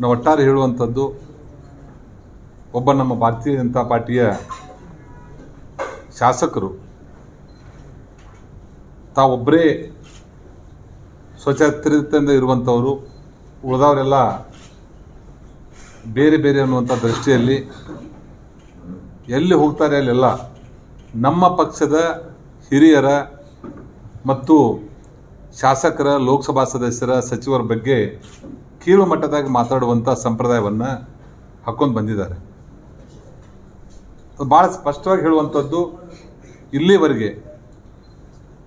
ನಾವು ಒಟ್ಟಾರೆ ಹೇಳುವಂಥದ್ದು, ಒಬ್ಬ ನಮ್ಮ ಭಾರತೀಯ ಜನತಾ ಪಾರ್ಟಿಯ ಶಾಸಕರು ತಾವೊಬ್ಬರೇ ಸ್ವಚ್ಛತೆಯಿಂದ ಇರುವಂಥವರು, ಉಳಿದವರೆಲ್ಲ ಬೇರೆ ಬೇರೆ ಅನ್ನುವಂಥ ದೃಷ್ಟಿಯಲ್ಲಿ ಎಲ್ಲಿ ಹೋಗ್ತಾರೆ ಅಲ್ಲೆಲ್ಲ ನಮ್ಮ ಪಕ್ಷದ ಹಿರಿಯರ ಮತ್ತು ಶಾಸಕರ, ಲೋಕಸಭಾ ಸದಸ್ಯರ, ಸಚಿವರ ಬಗ್ಗೆ ಕೀಳು ಮಟ್ಟದಾಗಿ ಮಾತಾಡುವಂಥ ಸಂಪ್ರದಾಯವನ್ನು ಹಾಕ್ಕೊಂಡು ಬಂದಿದ್ದಾರೆ. ಭಾಳ ಸ್ಪಷ್ಟವಾಗಿ ಹೇಳುವಂಥದ್ದು, ಇಲ್ಲಿವರೆಗೆ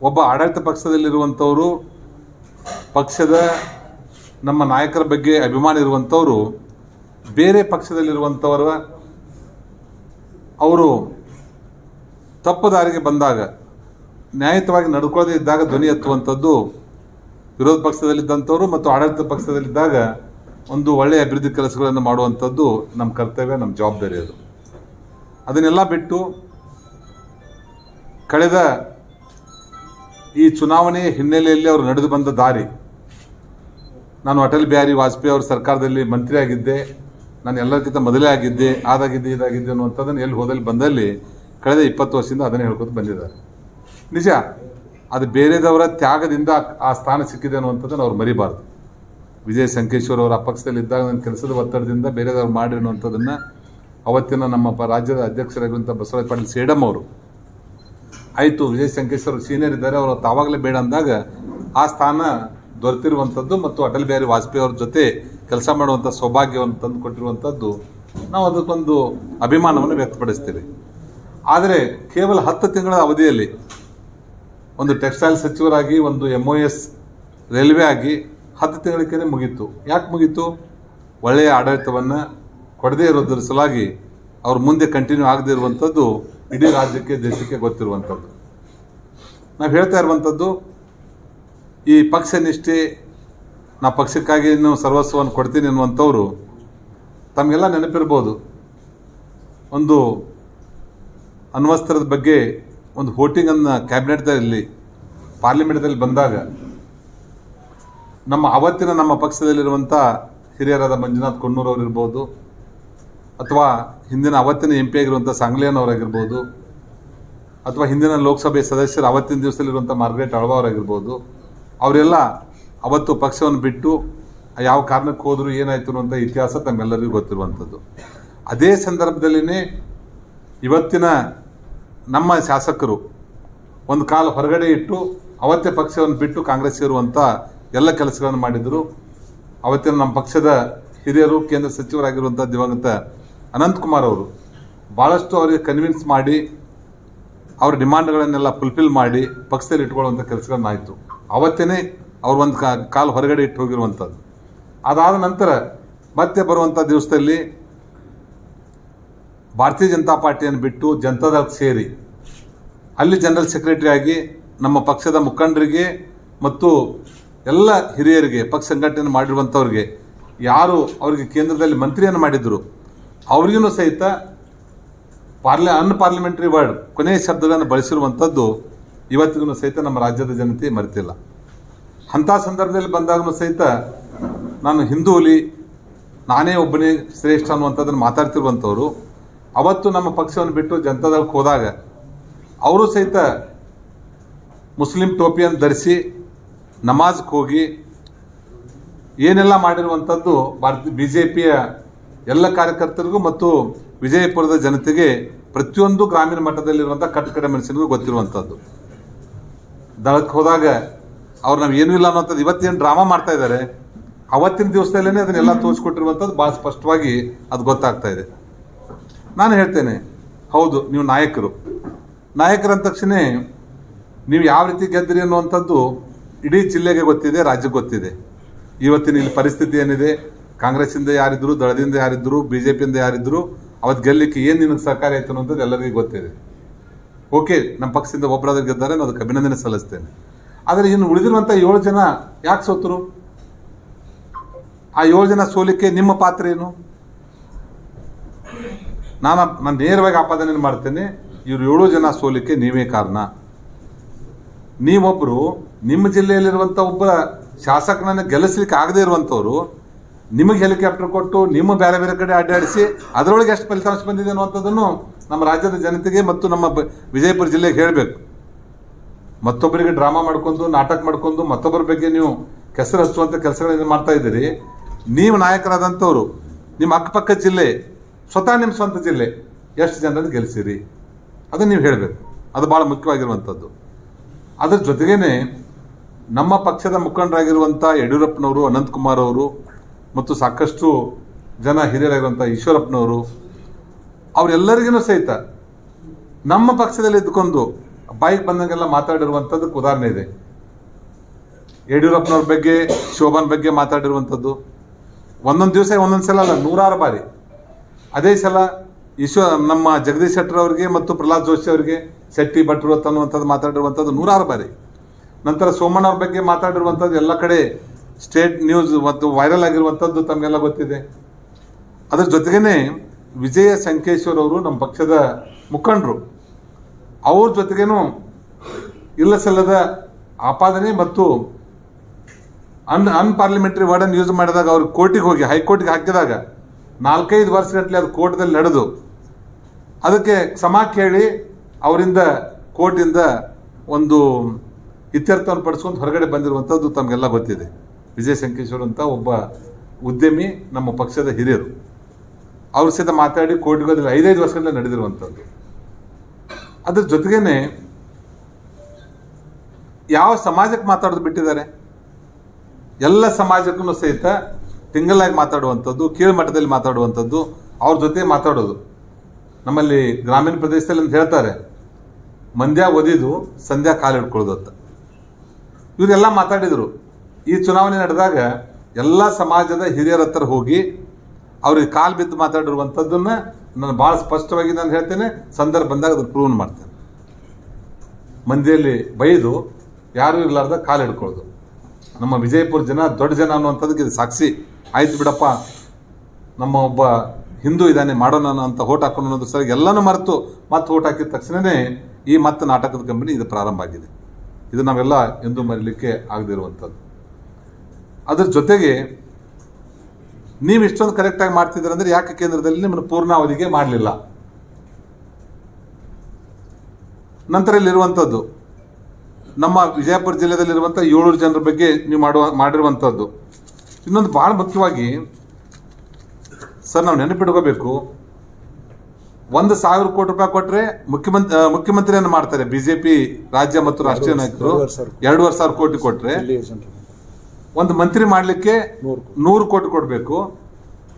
ಒಬ್ಬ ಆಡಳಿತ ಪಕ್ಷದಲ್ಲಿರುವಂಥವರು, ಪಕ್ಷದ ನಮ್ಮ ನಾಯಕರ ಬಗ್ಗೆ ಅಭಿಮಾನ ಇರುವಂಥವರು ಬೇರೆ ಪಕ್ಷದಲ್ಲಿರುವಂಥವರ ಅವರು ತಪ್ಪು ದಾರಿಗೆ ಬಂದಾಗ, ನ್ಯಾಯಯುತವಾಗಿ ನಡ್ಕೊಳ್ಳದೇ ಇದ್ದಾಗ ಧ್ವನಿ ಎತ್ತುವಂಥದ್ದು ವಿರೋಧ ಪಕ್ಷದಲ್ಲಿದ್ದಂಥವರು ಮತ್ತು ಆಡಳಿತ ಪಕ್ಷದಲ್ಲಿದ್ದಾಗ ಒಂದು ಒಳ್ಳೆಯ ಅಭಿವೃದ್ಧಿ ಕೆಲಸಗಳನ್ನು ಮಾಡುವಂಥದ್ದು ನಮ್ಮ ಕರ್ತವ್ಯ, ನಮ್ಮ ಜವಾಬ್ದಾರಿ. ಅದನ್ನೆಲ್ಲ ಬಿಟ್ಟು ಕಳೆದ ಈ ಚುನಾವಣೆಯ ಹಿನ್ನೆಲೆಯಲ್ಲಿ ಅವರು ನಡೆದು ಬಂದ ದಾರಿ, ನಾನು ಅಟಲ್ ಬಿಹಾರಿ ವಾಜಪೇಯಿ ಅವರ ಸರ್ಕಾರದಲ್ಲಿ ಮಂತ್ರಿ ಆಗಿದ್ದೆ, ನಾನು ಎಲ್ಲರಿಗಿಂತ ಮೊದಲೇ ಆಗಿದ್ದೆ, ಅದಾಗಿದ್ದೆ, ಇದಾಗಿದ್ದೆ ಅನ್ನುವಂಥದ್ದನ್ನು ಎಲ್ಲಿ ಹೋದಲ್ಲಿ ಬಂದಲ್ಲಿ ಕಳೆದ 20 ವರ್ಷದಿಂದ ಅದನ್ನೇ ಹೇಳ್ಕೊತ ಬಂದಿದ್ದಾರೆ. ನಿಜ, ಅದು ಬೇರೆದವರ ತ್ಯಾಗದಿಂದ ಆ ಸ್ಥಾನ ಸಿಕ್ಕಿದೆ ಅನ್ನುವಂಥದ್ದನ್ನು ಅವ್ರು ಮರಿಬಾರ್ದು. ವಿಜಯ ಸಂಕೇಶ್ವರ್ ಅವರ ಪಕ್ಷದಲ್ಲಿದ್ದಾಗ ನನ್ನ ಕೆಲಸದ ಒತ್ತಡದಿಂದ ಬೇರೆದವ್ರು ಮಾಡಿ ಅನ್ನುವಂಥದ್ದನ್ನು ಅವತ್ತಿನ ನಮ್ಮ ರಾಜ್ಯದ ಅಧ್ಯಕ್ಷರಾಗಿರುವಂಥ ಬಸವರಾಜ ಪಾಟೀಲ್ ಸೇಡಮ್ ಅವರು, ಆಯಿತು ವಿಜಯ ಸಂಕೇಶ್ವರ್ ಸೀನಿಯರ್ ಇದ್ದಾರೆ, ಅವರು ತಾವಾಗಲೇ ಬೇಡ ಅಂದಾಗ ಆ ಸ್ಥಾನ ದೊರೆತಿರುವಂಥದ್ದು ಮತ್ತು ಅಟಲ್ ಬಿಹಾರಿ ವಾಜಪೇಯಿ ಅವ್ರ ಜೊತೆ ಕೆಲಸ ಮಾಡುವಂಥ ಸೌಭಾಗ್ಯವನ್ನು ತಂದು ಕೊಟ್ಟಿರುವಂಥದ್ದು, ನಾವು ಅದಕ್ಕೊಂದು ಅಭಿಮಾನವನ್ನು ವ್ಯಕ್ತಪಡಿಸ್ತೀವಿ. ಆದರೆ ಕೇವಲ 10 ತಿಂಗಳ ಅವಧಿಯಲ್ಲಿ ಒಂದು ಟೆಕ್ಸ್ಟೈಲ್ ಸಚಿವರಾಗಿ, ಒಂದು MOS ರೈಲ್ವೆ ಆಗಿ 10 ತಿಂಗಳಕ್ಕೇ ಮುಗೀತು. ಯಾಕೆ ಮುಗೀತು? ಒಳ್ಳೆಯ ಆಡಳಿತವನ್ನು ಕೊಡದೇ ಇರೋದ್ರ ಸಲುವಾಗಿ ಅವ್ರ ಮುಂದೆ ಕಂಟಿನ್ಯೂ ಆಗದೇ ಇರುವಂಥದ್ದು ಇಡೀ ರಾಜ್ಯಕ್ಕೆ, ದೇಶಕ್ಕೆ ಗೊತ್ತಿರುವಂಥದ್ದು. ನಾವು ಹೇಳ್ತಾ ಇರುವಂಥದ್ದು, ಈ ಪಕ್ಷ ನಿಷ್ಠೆ, ನಾ ಪಕ್ಷಕ್ಕಾಗಿ ಸರ್ವಸ್ವವನ್ನು ಕೊಡ್ತೀನಿ ಅನ್ನುವಂಥವ್ರು ತಮಗೆಲ್ಲ ನೆನಪಿರ್ಬೋದು. ಒಂದು ಅಣ್ವಸ್ತ್ರದ ಬಗ್ಗೆ ಒಂದು ವೋಟಿಂಗನ್ನು ಕ್ಯಾಬಿನೆಟ್ದಲ್ಲಿ, ಪಾರ್ಲಿಮೆಂಟ್ದಲ್ಲಿ ಬಂದಾಗ ನಮ್ಮ ಪಕ್ಷದಲ್ಲಿರುವಂಥ ಹಿರಿಯರಾದ ಮಂಜುನಾಥ್ ಕೊಣ್ಣೂರು ಅವರು ಇರ್ಬೋದು, ಅಥವಾ ಹಿಂದಿನ ಅವತ್ತಿನ MP ಆಗಿರುವಂಥ ಸಾಂಗ್ಲಿಯನ್ನವರಾಗಿರ್ಬೋದು, ಅಥವಾ ಹಿಂದಿನ ಲೋಕಸಭೆ ಸದಸ್ಯರು ಅವತ್ತಿನ ದಿವಸದಲ್ಲಿರುವಂಥ ಮಾರ್ಗ್ರೆಟ್ ಅಳ್ವಾ ಅವರಾಗಿರ್ಬೋದು, ಅವರೆಲ್ಲ ಅವತ್ತು ಪಕ್ಷವನ್ನು ಬಿಟ್ಟು ಯಾವ ಕಾರಣಕ್ಕೆ ಹೋದರೂ ಏನಾಯಿತು ಅನ್ನುವಂಥ ಇತಿಹಾಸ ತಮ್ಮೆಲ್ಲರಿಗೂ ಗೊತ್ತಿರುವಂಥದ್ದು. ಅದೇ ಸಂದರ್ಭದಲ್ಲಿನೇ ಇವತ್ತಿನ ನಮ್ಮ ಶಾಸಕರು ಒಂದು ಕಾಲ ಹೊರಗಡೆ ಇಟ್ಟು ಅವತ್ತೇ ಪಕ್ಷವನ್ನು ಬಿಟ್ಟು ಕಾಂಗ್ರೆಸ್ ಸೇರುವಂಥ ಎಲ್ಲ ಕೆಲಸಗಳನ್ನು ಮಾಡಿದರು. ಅವತ್ತಿನ ನಮ್ಮ ಪಕ್ಷದ ಹಿರಿಯರು, ಕೇಂದ್ರ ಸಚಿವರಾಗಿರುವಂಥ ದಿವಂಗತ ಅನಂತಕುಮಾರ್ ಅವರು ಭಾಳಷ್ಟು ಅವರಿಗೆ ಕನ್ವಿನ್ಸ್ ಮಾಡಿ ಅವ್ರ ಡಿಮಾಂಡ್ಗಳನ್ನೆಲ್ಲ ಫುಲ್ಫಿಲ್ ಮಾಡಿ ಪಕ್ಷದಲ್ಲಿ ಇಟ್ಕೊಳ್ಳುವಂಥ ಕೆಲಸಗಳನ್ನಾಯಿತು. ಅವತ್ತೇ ಅವ್ರು ಒಂದು ಕಾಲು ಹೊರಗಡೆ ಇಟ್ಟು ಹೋಗಿರುವಂಥದ್ದು. ಅದಾದ ನಂತರ ಮತ್ತೆ ಬರುವಂಥ ದಿವಸದಲ್ಲಿ ಭಾರತೀಯ ಜನತಾ ಪಾರ್ಟಿಯನ್ನು ಬಿಟ್ಟು ಜನತಾದಳಕ್ಕೆ ಸೇರಿ ಅಲ್ಲಿ ಜನರಲ್ ಸೆಕ್ರೆಟರಿ ಆಗಿ ನಮ್ಮ ಪಕ್ಷದ ಮುಖಂಡರಿಗೆ ಮತ್ತು ಎಲ್ಲ ಹಿರಿಯರಿಗೆ, ಪಕ್ಷ ಸಂಘಟನೆ ಮಾಡಿರುವಂಥವ್ರಿಗೆ, ಯಾರು ಅವರಿಗೆ ಕೇಂದ್ರದಲ್ಲಿ ಮಂತ್ರಿಯನ್ನು ಮಾಡಿದ್ರು ಅವರಿಗೂ ಸಹಿತ ಅನ್ಪಾರ್ಲಿಮೆಂಟರಿ ವರ್ಡ್, ಕೊನೆಯ ಶಬ್ದಗಳನ್ನು ಬಳಸಿರುವಂಥದ್ದು ಇವತ್ತಿಗೂ ಸಹಿತ ನಮ್ಮ ರಾಜ್ಯದ ಜನತೆ ಮರೆತಿಲ್ಲ. ಅಂಥ ಸಂದರ್ಭದಲ್ಲಿ ಬಂದಾಗೂ ಸಹಿತ ನಾನು ಹಿಂದೂ ಹುಲಿ, ನಾನೇ ಒಬ್ಬನೇ ಶ್ರೇಷ್ಠ ಅನ್ನುವಂಥದ್ದನ್ನು ಮಾತಾಡ್ತಿರುವಂಥವ್ರು ಅವತ್ತು ನಮ್ಮ ಪಕ್ಷವನ್ನು ಬಿಟ್ಟು ಜನತಾದಳಕ್ಕೆ ಹೋದಾಗ ಅವರು ಸಹಿತ ಮುಸ್ಲಿಂ ಟೋಪಿಯನ್ನು ಧರಿಸಿ ನಮಾಜ್ಗೆ ಹೋಗಿ ಏನೆಲ್ಲ ಮಾಡಿರುವಂಥದ್ದು BJPಯ ಎಲ್ಲ ಕಾರ್ಯಕರ್ತರಿಗೂ ಮತ್ತು ವಿಜಯಪುರದ ಜನತೆಗೆ, ಪ್ರತಿಯೊಂದು ಗ್ರಾಮೀಣ ಮಟ್ಟದಲ್ಲಿರುವಂಥ ಕಟ್ಟಕಡೆ ಮನುಷ್ಯನಿಗೂ ಗೊತ್ತಿರುವಂಥದ್ದು. ದಳಕ್ಕೆ ಹೋದಾಗ ಅವ್ರು ನಾವು ಏನೂ ಇಲ್ಲ ಅನ್ನೋಂಥದ್ದು ಇವತ್ತೇನು ಡ್ರಾಮಾ ಮಾಡ್ತಾ ಇದ್ದಾರೆ, ಅವತ್ತಿನ ದಿವಸದಲ್ಲೇ ಅದನ್ನೆಲ್ಲ ತೋರಿಸ್ಕೊಟ್ಟಿರುವಂಥದ್ದು ಭಾಳ ಸ್ಪಷ್ಟವಾಗಿ ಅದು ಗೊತ್ತಾಗ್ತಾ ಇದೆ. ನಾನು ಹೇಳ್ತೇನೆ, ಹೌದು ನೀವು ನಾಯಕರಂದ ತಕ್ಷಣ ನೀವು ಯಾವ ರೀತಿ ಗೆದ್ದಿರಿ ಅನ್ನುವಂಥದ್ದು ಇಡೀ ಜಿಲ್ಲೆಗೆ ಗೊತ್ತಿದೆ, ರಾಜ್ಯಕ್ಕೆ ಗೊತ್ತಿದೆ. ಇವತ್ತಿನ ಇಲ್ಲಿ ಪರಿಸ್ಥಿತಿ ಏನಿದೆ, ಕಾಂಗ್ರೆಸ್ಸಿಂದ ಯಾರಿದ್ರು, ದಳದಿಂದ ಯಾರಿದ್ರು, BJPಯಿಂದ ಯಾರಿದ್ರು, ಅವತ್ತು ಗೆಲ್ಲಲಿಕ್ಕೆ ಏನು ನಿನಗೆ ಸಹಕಾರ ಆಯಿತು ಅನ್ನೋಂಥದ್ದು ಎಲ್ಲರಿಗೂ ಗೊತ್ತಿದೆ. ಓಕೆ, ನಮ್ಮ ಪಕ್ಷದಿಂದ ಒಬ್ಬರಾದ್ರೂ ಗೆದ್ದಾರೆ, ನಾನು ಅದಕ್ಕೆ ಅಭಿನಂದನೆ ಸಲ್ಲಿಸ್ತೇನೆ. ಆದರೆ ಇನ್ನು ಉಳಿದಿರುವಂಥ 7 ಜನ ಯಾಕೆ ಸೋತರು? ಆ 7 ಜನ ಸೋಲಿಕ್ಕೆ ನಿಮ್ಮ ಪಾತ್ರ ಏನು? ನಾನು ನೇರವಾಗಿ ಆಪಾದನೆ ಮಾಡ್ತೇನೆ, ಇವರು 7 ಜನ ಸೋಲಿಕ್ಕೆ ನೀವೇ ಕಾರಣ. ನೀವೊಬ್ಬರು ನಿಮ್ಮ ಜಿಲ್ಲೆಯಲ್ಲಿರುವಂಥ ಒಬ್ಬ ಶಾಸಕನನ್ನು ಗೆಲ್ಲಿಸ್ಲಿಕ್ಕೆ ಆಗದೇ ಇರುವಂಥವ್ರು ನಿಮಗೆ ಹೆಲಿಕಾಪ್ಟರ್ ಕೊಟ್ಟು ನಿಮ್ಮ ಬೇರೆ ಬೇರೆ ಕಡೆ ಅಡ್ಡಾಡಿಸಿ ಅದರೊಳಗೆ ಎಷ್ಟು ಫಲಿತಾಂಶ ಬಂದಿದೆ ಅನ್ನುವಂಥದ್ದನ್ನು ನಮ್ಮ ರಾಜ್ಯದ ಜನತೆಗೆ ಮತ್ತು ನಮ್ಮ ವಿಜಯಪುರ ಜಿಲ್ಲೆಗೆ ಹೇಳಬೇಕು. ಮತ್ತೊಬ್ಬರಿಗೆ ಡ್ರಾಮಾ ಮಾಡ್ಕೊಂಡು ನಾಟಕ ಮಾಡ್ಕೊಂಡು ಮತ್ತೊಬ್ಬರ ಬಗ್ಗೆ ನೀವು ಕೆಸರು ಹಚ್ಚುವಂಥ ಕೆಲಸಗಳನ್ನು ಮಾಡ್ತಾ ಇದ್ದೀರಿ. ನೀವು ನಾಯಕರಾದಂಥವ್ರು ನಿಮ್ಮ ಅಕ್ಕಪಕ್ಕ ಜಿಲ್ಲೆ, ಸ್ವತಃ ನಿಮ್ಮ ಸ್ವಂತ ಜಿಲ್ಲೆ ಎಷ್ಟು ಜನರನ್ನು ಗೆಲ್ಲಿಸಿರಿ ಅದನ್ನು ನೀವು ಹೇಳಬೇಕು. ಅದು ಭಾಳ ಮುಖ್ಯವಾಗಿರುವಂಥದ್ದು. ಅದರ ಜೊತೆಗೇ ನಮ್ಮ ಪಕ್ಷದ ಮುಖಂಡರಾಗಿರುವಂಥ ಯಡಿಯೂರಪ್ಪನವರು, ಅನಂತಕುಮಾರ್ ಅವರು ಮತ್ತು ಸಾಕಷ್ಟು ಜನ ಹಿರಿಯರಾಗಿರುವಂಥ ಈಶ್ವರಪ್ಪನವರು ಅವರೆಲ್ಲರಿಗೂ ಸಹಿತ ನಮ್ಮ ಪಕ್ಷದಲ್ಲಿ ಇದ್ದುಕೊಂಡು ಬಾಯಿಗೆ ಬಂದಂಗೆಲ್ಲ ಮಾತಾಡಿರುವಂಥದ್ದಕ್ಕೆ ಉದಾಹರಣೆ ಇದೆ. ಯಡಿಯೂರಪ್ಪನವ್ರ ಬಗ್ಗೆ, ಶೋಭಾನ್ ಬಗ್ಗೆ ಮಾತಾಡಿರುವಂಥದ್ದು ಒಂದೊಂದು ದಿವಸ ಒಂದೊಂದು ಸಲ ಅಲ್ಲ, 100 ಬಾರಿ. ಅದೇ ಸಲ ನಮ್ಮ ಜಗದೀಶ್ ಶೆಟ್ಟರ್ ಅವರಿಗೆ ಮತ್ತು ಪ್ರಹ್ಲಾದ್ ಜೋಶಿ ಅವರಿಗೆ ಶೆಟ್ಟಿ ಭಟ್ರು ಅನ್ನುವಂಥದ್ದು ಮಾತಾಡಿರುವಂಥದ್ದು 100 ಬಾರಿ. ನಂತರ ಸೋಮಣ್ಣ ಅವ್ರ ಬಗ್ಗೆ ಮಾತಾಡಿರುವಂಥದ್ದು ಎಲ್ಲ ಕಡೆ ಸ್ಟೇಟ್ ನ್ಯೂಸ್ ಮತ್ತು ವೈರಲ್ ಆಗಿರುವಂಥದ್ದು ತಮಗೆಲ್ಲ ಗೊತ್ತಿದೆ. ಅದರ ಜೊತೆಗೇ ವಿಜಯ ಸಂಕೇಶ್ವರ್ ಅವರು ನಮ್ಮ ಪಕ್ಷದ ಮುಖಂಡರು, ಅವ್ರ ಜೊತೆಗೇನು ಇಲ್ಲ ಸಲ್ಲದ ಆಪಾದನೆ ಮತ್ತು ಅನ್ಪಾರ್ಲಿಮೆಂಟರಿ ವರ್ಡನ್ನು ಯೂಸ್ ಮಾಡಿದಾಗ ಅವ್ರಿಗೆ ಕೋರ್ಟಿಗೆ ಹೋಗಿ ಹೈಕೋರ್ಟ್ಗೆ ಹಾಕಿದಾಗ 4-5 ವರ್ಷಗಟ್ಟಲೆ ಅದು ಕೋರ್ಟ್ದಲ್ಲಿ ನಡೆದು ಅದಕ್ಕೆ ಕ್ಷಮಾ ಕೇಳಿ ಅವರಿಂದ ಕೋರ್ಟಿಂದ ಒಂದು ಇತ್ಯರ್ಥವನ್ನು ಪಡಿಸ್ಕೊಂಡು ಹೊರಗಡೆ ಬಂದಿರುವಂಥದ್ದು ತಮಗೆಲ್ಲ ಗೊತ್ತಿದೆ. ವಿಜಯ ಸಂಕೇಶ್ವರ್ ಅಂತ ಒಬ್ಬ ಉದ್ಯಮಿ, ನಮ್ಮ ಪಕ್ಷದ ಹಿರಿಯರು, ಅವ್ರ ಸಹಿತ ಮಾತಾಡಿ ಕೋರ್ಟ್ಗೆ ಹೋದಲ್ಲಿ 5-5 ವರ್ಷಗಳೇ ನಡೆದಿರುವಂಥದ್ದು. ಅದ್ರ ಜೊತೆಗೇ ಯಾವ ಸಮಾಜಕ್ಕೆ ಮಾತಾಡೋದು ಬಿಟ್ಟಿದ್ದಾರೆ, ಎಲ್ಲ ಸಮಾಜಕ್ಕೂ ಸಹಿತ ತಿಂಗಳಾಗಿ ಮಾತಾಡುವಂಥದ್ದು, ಕೀಳ್ಮಟ್ಟದಲ್ಲಿ ಮಾತಾಡುವಂಥದ್ದು, ಅವ್ರ ಜೊತೆ ಮಾತಾಡೋದು. ನಮ್ಮಲ್ಲಿ ಗ್ರಾಮೀಣ ಪ್ರದೇಶದಲ್ಲಿ ಅಂತ ಹೇಳ್ತಾರೆ, ಮಂದ್ಯ ಒದಿದು ಸಂಧ್ಯಾ ಕಾಲು ಹಿಡ್ಕೊಳ್ಳೋದು ಅಂತ. ಇವರೆಲ್ಲ ಮಾತಾಡಿದರು. ಈ ಚುನಾವಣೆ ನಡೆದಾಗ ಎಲ್ಲ ಸಮಾಜದ ಹಿರಿಯರ ಹತ್ರ ಹೋಗಿ ಅವ್ರಿಗೆ ಕಾಲು ಬಿದ್ದು ಮಾತಾಡಿರುವಂಥದ್ದನ್ನು ನಾನು ಭಾಳ ಸ್ಪಷ್ಟವಾಗಿ ನಾನು ಹೇಳ್ತೇನೆ, ಸಂದರ್ಭ ಬಂದಾಗ ಅದನ್ನು ಪ್ರೂವ್ ಮಾಡ್ತೇನೆ. ಮಂದಿಯಲ್ಲಿ ಬೈದು ಯಾರೂ ಇರಲಾರ್ದ ಕಾಲು ಹಿಡ್ಕೊಳ್ಳೋದು. ನಮ್ಮ ವಿಜಯಪುರ ಜನ ದೊಡ್ಡ ಜನ ಅನ್ನುವಂಥದ್ದಕ್ಕೆ ಇದು ಸಾಕ್ಷಿ. ಆಯ್ತು ಬಿಡಪ್ಪ, ನಮ್ಮ ಒಬ್ಬ ಹಿಂದೂ ಇದ್ದಾನೆ ಮಾಡೋಣ ಅಂತ ಓಟ್ ಹಾಕೊಂಡು ಅನ್ನೋದು ಸರಿ ಎಲ್ಲನೂ ಮರೆತು ಮತ್ತೆ ಓಟ್ ಹಾಕಿದ ತಕ್ಷಣವೇ ಈ ಮತ್ತೆ ನಾಟಕದ ಕಂಪನಿ ಇದು ಪ್ರಾರಂಭ ಆಗಿದೆ. ಇದು ನಾವೆಲ್ಲ ಎಂದೂ ಮರೀಲಿಕ್ಕೆ ಆಗದಿರುವಂಥದ್ದು. ಅದ್ರ ಜೊತೆಗೆ ನೀವು ಇಷ್ಟೊಂದು ಕರೆಕ್ಟಾಗಿ ಮಾಡ್ತಿದ್ದೀರ ಅಂದರೆ ಯಾಕೆ ಕೇಂದ್ರದಲ್ಲಿ ನಿಮ್ಮನ್ನು ಪೂರ್ಣಾವಧಿಗೆ ಮಾಡಲಿಲ್ಲ? ನಂತರ ಇಲ್ಲಿರುವಂಥದ್ದು ನಮ್ಮ ವಿಜಯಪುರ ಜಿಲ್ಲೆಯಲ್ಲಿರುವಂಥ 700 ಜನರ ಬಗ್ಗೆ ನೀವು ಮಾಡಿರುವಂಥದ್ದು. ಇನ್ನೊಂದು ಭಾಳ ಮುಖ್ಯವಾಗಿ ಸರ್ ನಾವು ನೆನಪಿಟ್ಕೋಬೇಕು, 1,000 ಕೋಟಿ ರೂಪಾಯಿ ಕೊಟ್ಟರೆ ಮುಖ್ಯಮಂತ್ರಿಯನ್ನು ಮಾಡ್ತಾರೆ BJP ರಾಜ್ಯ ಮತ್ತು ರಾಷ್ಟ್ರೀಯ ನಾಯಕರು. 2,500 ಕೋಟಿ ಕೊಟ್ಟರೆ ಒಂದು ಮಂತ್ರಿ ಮಾಡಲಿಕ್ಕೆ 100 ಕೋಟಿ ಕೊಡಬೇಕು.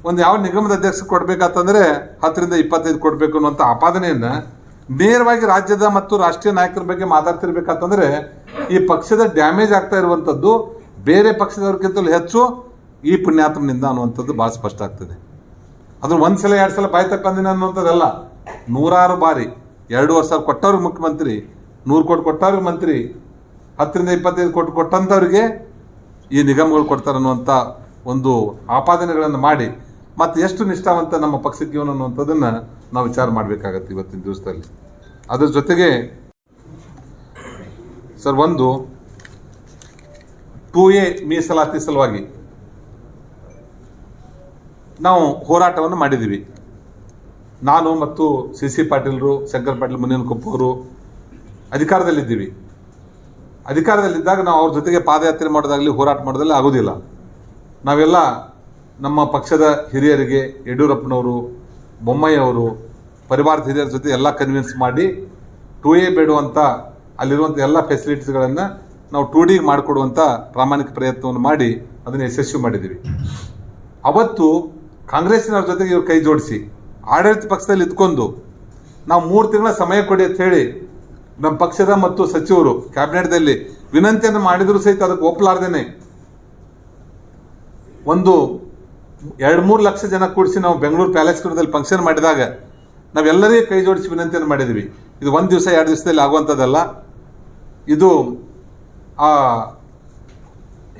ಒಂದು ಯಾವ ನಿಗಮದ ಅಧ್ಯಕ್ಷ ಕೊಡಬೇಕಂತಂದ್ರೆ 10ರಿಂದ 25 ಕೊಡಬೇಕು ಅನ್ನುವಂಥ ಆಪಾದನೆಯನ್ನು ನೇರವಾಗಿ ರಾಜ್ಯದ ಮತ್ತು ರಾಷ್ಟ್ರೀಯ ನಾಯಕರ ಬಗ್ಗೆ ಮಾತಾಡ್ತಿರ್ಬೇಕಂತಂದ್ರೆ ಈ ಪಕ್ಷದ ಡ್ಯಾಮೇಜ್ ಆಗ್ತಾ ಇರುವಂಥದ್ದು ಬೇರೆ ಪಕ್ಷದವ್ರಿಗಿಂತಲೂ ಹೆಚ್ಚು ಈ ಪುಣ್ಯಾತ್ಮನಿಂದ ಅನ್ನುವಂಥದ್ದು ಭಾಳ ಸ್ಪಷ್ಟ ಆಗ್ತದೆ. ಅದನ್ನು 1 ಸಲ 2 ಸಲ ಬಾಯಿ ತಪ್ಪಂದಿನ ಅನ್ನುವಂಥದ್ದಲ್ಲ, 100 ಬಾರಿ 2,500 ಕೊಟ್ಟವ್ರಿಗೆ ಮುಖ್ಯಮಂತ್ರಿ, 100 ಕೋಟಿ ಕೊಟ್ಟವ್ರಿಗೆ ಮಂತ್ರಿ, 10ರಿಂದ 25 ಕೋಟಿ ಕೊಟ್ಟಂಥವ್ರಿಗೆ ಈ ನಿಗಮಗಳು ಕೊಡ್ತಾರೆ ಅನ್ನುವಂಥ ಒಂದು ಆಪಾದನೆಗಳನ್ನು ಮಾಡಿ ಮತ್ತು ಎಷ್ಟು ನಿಷ್ಠಾವಂತ ನಮ್ಮ ಪಕ್ಷಕ್ಕೆ ಇವನು ಅನ್ನುವಂಥದ್ದನ್ನು ನಾವು ವಿಚಾರ ಮಾಡಬೇಕಾಗತ್ತೆ ಇವತ್ತಿನ ದಿವಸದಲ್ಲಿ. ಅದರ ಜೊತೆಗೆ ಸರ್, ಒಂದು 2A ಮೀಸಲಾತಿ ಸಲುವಾಗಿ ನಾವು ಹೋರಾಟವನ್ನು ಮಾಡಿದ್ದೀವಿ. ನಾನು ಮತ್ತು CC ಪಾಟೀಲ್ರು, ಶಂಕರ್ ಪಾಟೀಲ್, ಮುನೇನಕೊಪ್ಪ ಅವರು ಅಧಿಕಾರದಲ್ಲಿದ್ದೀವಿ. ಅಧಿಕಾರದಲ್ಲಿದ್ದಾಗ ನಾವು ಅವ್ರ ಜೊತೆಗೆ ಪಾದಯಾತ್ರೆ ಮಾಡೋದಾಗಲಿ ಹೋರಾಟ ಮಾಡೋದಾಗಲಿ ಆಗೋದಿಲ್ಲ. ನಾವೆಲ್ಲ ನಮ್ಮ ಪಕ್ಷದ ಹಿರಿಯರಿಗೆ, ಯಡಿಯೂರಪ್ಪನವರು, ಬೊಮ್ಮಾಯಿ ಅವರು, ಪರಿವಾರದ ಹಿರಿಯರ ಜೊತೆ ಎಲ್ಲ ಕನ್ವಿನ್ಸ್ ಮಾಡಿ 2A ಬೇಡುವಂಥ ಅಲ್ಲಿರುವಂಥ ಎಲ್ಲ ಫೆಸಿಲಿಟೀಸ್ಗಳನ್ನು ನಾವು 2D ಮಾಡಿಕೊಡುವಂಥ ಪ್ರಾಮಾಣಿಕ ಪ್ರಯತ್ನವನ್ನು ಮಾಡಿ ಅದನ್ನು ಯಶಸ್ವಿ ಮಾಡಿದ್ದೀವಿ. ಅವತ್ತು ಕಾಂಗ್ರೆಸ್ಸಿನವ್ರ ಜೊತೆಗೆ ಇವ್ರು ಕೈ ಜೋಡಿಸಿ ಆಡಳಿತ ಪಕ್ಷದಲ್ಲಿ ಇದ್ಕೊಂಡು ನಾವು 3 ತಿಂಗಳ ಸಮಯ ಕೊಡಿ ಅಂತ ಹೇಳಿ ನಮ್ಮ ಪಕ್ಷದ ಮತ್ತು ಸಚಿವರು ಕ್ಯಾಬಿನೆಟ್ದಲ್ಲಿ ವಿನಂತಿಯನ್ನು ಮಾಡಿದರೂ ಸಹಿತ ಅದಕ್ಕೆ ಒಪ್ಪಲಾರ್ದೇನೆ ಒಂದು 2-3 ಲಕ್ಷ ಜನ ಕೂಡಿಸಿ ನಾವು ಬೆಂಗಳೂರು ಪ್ಯಾಲೇಸ್ ಗ್ರೌಂಡಲ್ಲಿ ಫಂಕ್ಷನ್ ಮಾಡಿದಾಗ ನಾವೆಲ್ಲರಿಗೂ ಕೈ ಜೋಡಿಸಿ ವಿನಂತಿಯನ್ನು ಮಾಡಿದ್ವಿ. ಇದು 1 ದಿವಸ 2 ದಿವಸದಲ್ಲಿ ಆಗುವಂಥದ್ದಲ್ಲ. ಇದು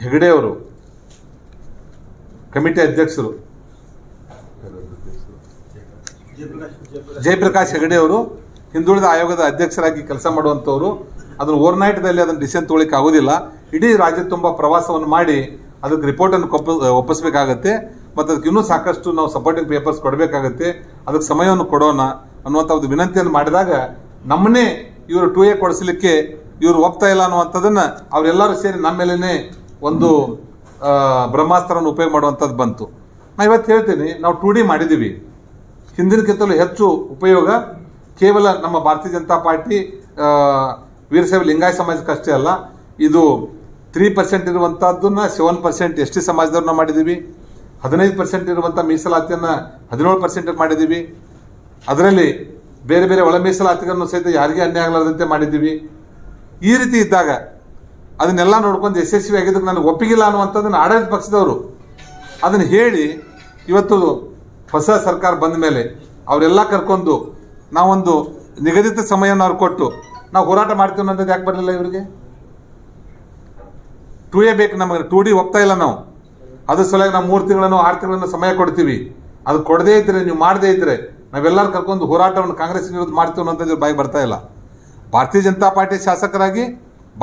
ಹೆಗಡೆ ಅವರು ಕಮಿಟಿ ಅಧ್ಯಕ್ಷರು ಜಯಪ್ರಕಾಶ್ ಹೆಗಡೆ ಅವರು ಹಿಂದುಳಿದ ಆಯೋಗದ ಅಧ್ಯಕ್ಷರಾಗಿ ಕೆಲಸ ಮಾಡುವಂಥವ್ರು. ಅದನ್ನು ಓವರ್ನೈಟ್ದಲ್ಲಿ ಅದನ್ನು ಡಿಸಿಷನ್ ತೊಗೊಳಿಕ್ಕೆ ಆಗೋದಿಲ್ಲ. ಇಡೀ ರಾಜ್ಯ ತುಂಬ ಪ್ರವಾಸವನ್ನು ಮಾಡಿ ಅದಕ್ಕೆ ರಿಪೋರ್ಟನ್ನು ಒಪ್ಪಿಸಬೇಕಾಗತ್ತೆ ಮತ್ತು ಅದಕ್ಕೆ ಇನ್ನೂ ಸಾಕಷ್ಟು ನಾವು ಸಪೋರ್ಟಿಂಗ್ ಪೇಪರ್ಸ್ ಕೊಡಬೇಕಾಗತ್ತೆ. ಅದಕ್ಕೆ ಸಮಯವನ್ನು ಕೊಡೋಣ ಅನ್ನುವಂಥ ಒಂದು ವಿನಂತಿಯನ್ನು ಮಾಡಿದಾಗ ನಮ್ಮನ್ನೇ ಇವರು 2A ಕೊಡಿಸಲಿಕ್ಕೆ ಇವರು ಒಪ್ತಾ ಇಲ್ಲ ಅನ್ನುವಂಥದ್ದನ್ನು ಅವರೆಲ್ಲರೂ ಸೇರಿ ನಮ್ಮ ಮೇಲೇ ಒಂದು ಬ್ರಹ್ಮಾಸ್ತ್ರವನ್ನು ಉಪಯೋಗ ಮಾಡುವಂಥದ್ದು ಬಂತು. ನಾನು ಇವತ್ತು ಹೇಳ್ತೀನಿ, ನಾವು 2D ಮಾಡಿದ್ದೀವಿ. ಹಿಂದಿನಕ್ಕಿಂತಲೂ ಹೆಚ್ಚು ಉಪಯೋಗ ಕೇವಲ ನಮ್ಮ ಭಾರತೀಯ ಜನತಾ ಪಾರ್ಟಿ ವೀರಶೈವ ಲಿಂಗಾಯತ ಸಮಾಜಕ್ಕೆ ಅಷ್ಟೇ ಅಲ್ಲ, ಇದು 3% ಇರುವಂಥದ್ದನ್ನು 7% ST ಸಮಾಜದವ್ರನ್ನ ಮಾಡಿದ್ದೀವಿ. 15% ಇರುವಂಥ ಮೀಸಲಾತಿಯನ್ನು 17% ಮಾಡಿದ್ದೀವಿ. ಅದರಲ್ಲಿ ಬೇರೆ ಬೇರೆ ಒಳ ಮೀಸಲಾತಿಗಳನ್ನು ಸಹಿತ ಯಾರಿಗೆ ಅನ್ಯಾಯ ಆಗಲಾರದಂತೆ ಮಾಡಿದ್ದೀವಿ. ಈ ರೀತಿ ಇದ್ದಾಗ ಅದನ್ನೆಲ್ಲ ನೋಡ್ಕೊಂಡು ಯಶಸ್ವಿ ಆಗಿದ್ದಕ್ಕೆ ನನಗೆ ಒಪ್ಪಿಗಿಲ್ಲ ಅನ್ನುವಂಥದ್ದನ್ನು ಆಡಳಿತ ಪಕ್ಷದವರು ಅದನ್ನು ಹೇಳಿ ಇವತ್ತು ಹೊಸ ಸರ್ಕಾರ ಬಂದ ಮೇಲೆ ಅವರೆಲ್ಲ ಕರ್ಕೊಂಡು ನಾವೊಂದು ನಿಗದಿತ ಸಮಯವನ್ನು ಅವ್ರು ಕೊಟ್ಟು ನಾವು ಹೋರಾಟ ಮಾಡ್ತೀವಿ ಅನ್ನೋದು ಯಾಕೆ ಬರಲಿಲ್ಲ ಇವರಿಗೆ? 2A ಬೇಕು ನಮಗೆ, 2D ಒಪ್ತಾ ಇಲ್ಲ ನಾವು. ಅದ್ರ ಸಲುವಾಗಿ ನಾವು 3 ತಿಂಗಳನ್ನು 6 ತಿಂಗಳನ್ನು ಸಮಯ ಕೊಡ್ತೀವಿ. ಅದು ಕೊಡದೇ ಇದ್ರೆ, ನೀವು ಮಾಡದೇ ಇದ್ರೆ ನಾವೆಲ್ಲರೂ ಕರ್ಕೊಂಡು ಹೋರಾಟವನ್ನು ಕಾಂಗ್ರೆಸ್ ವಿರುದ್ಧ ಮಾಡ್ತೀವಿ ಅನ್ನೋಂಥದ್ದು ಬಾಯಿಗೆ ಬರ್ತಾ ಇಲ್ಲ. ಭಾರತೀಯ ಜನತಾ ಪಾರ್ಟಿ ಶಾಸಕರಾಗಿ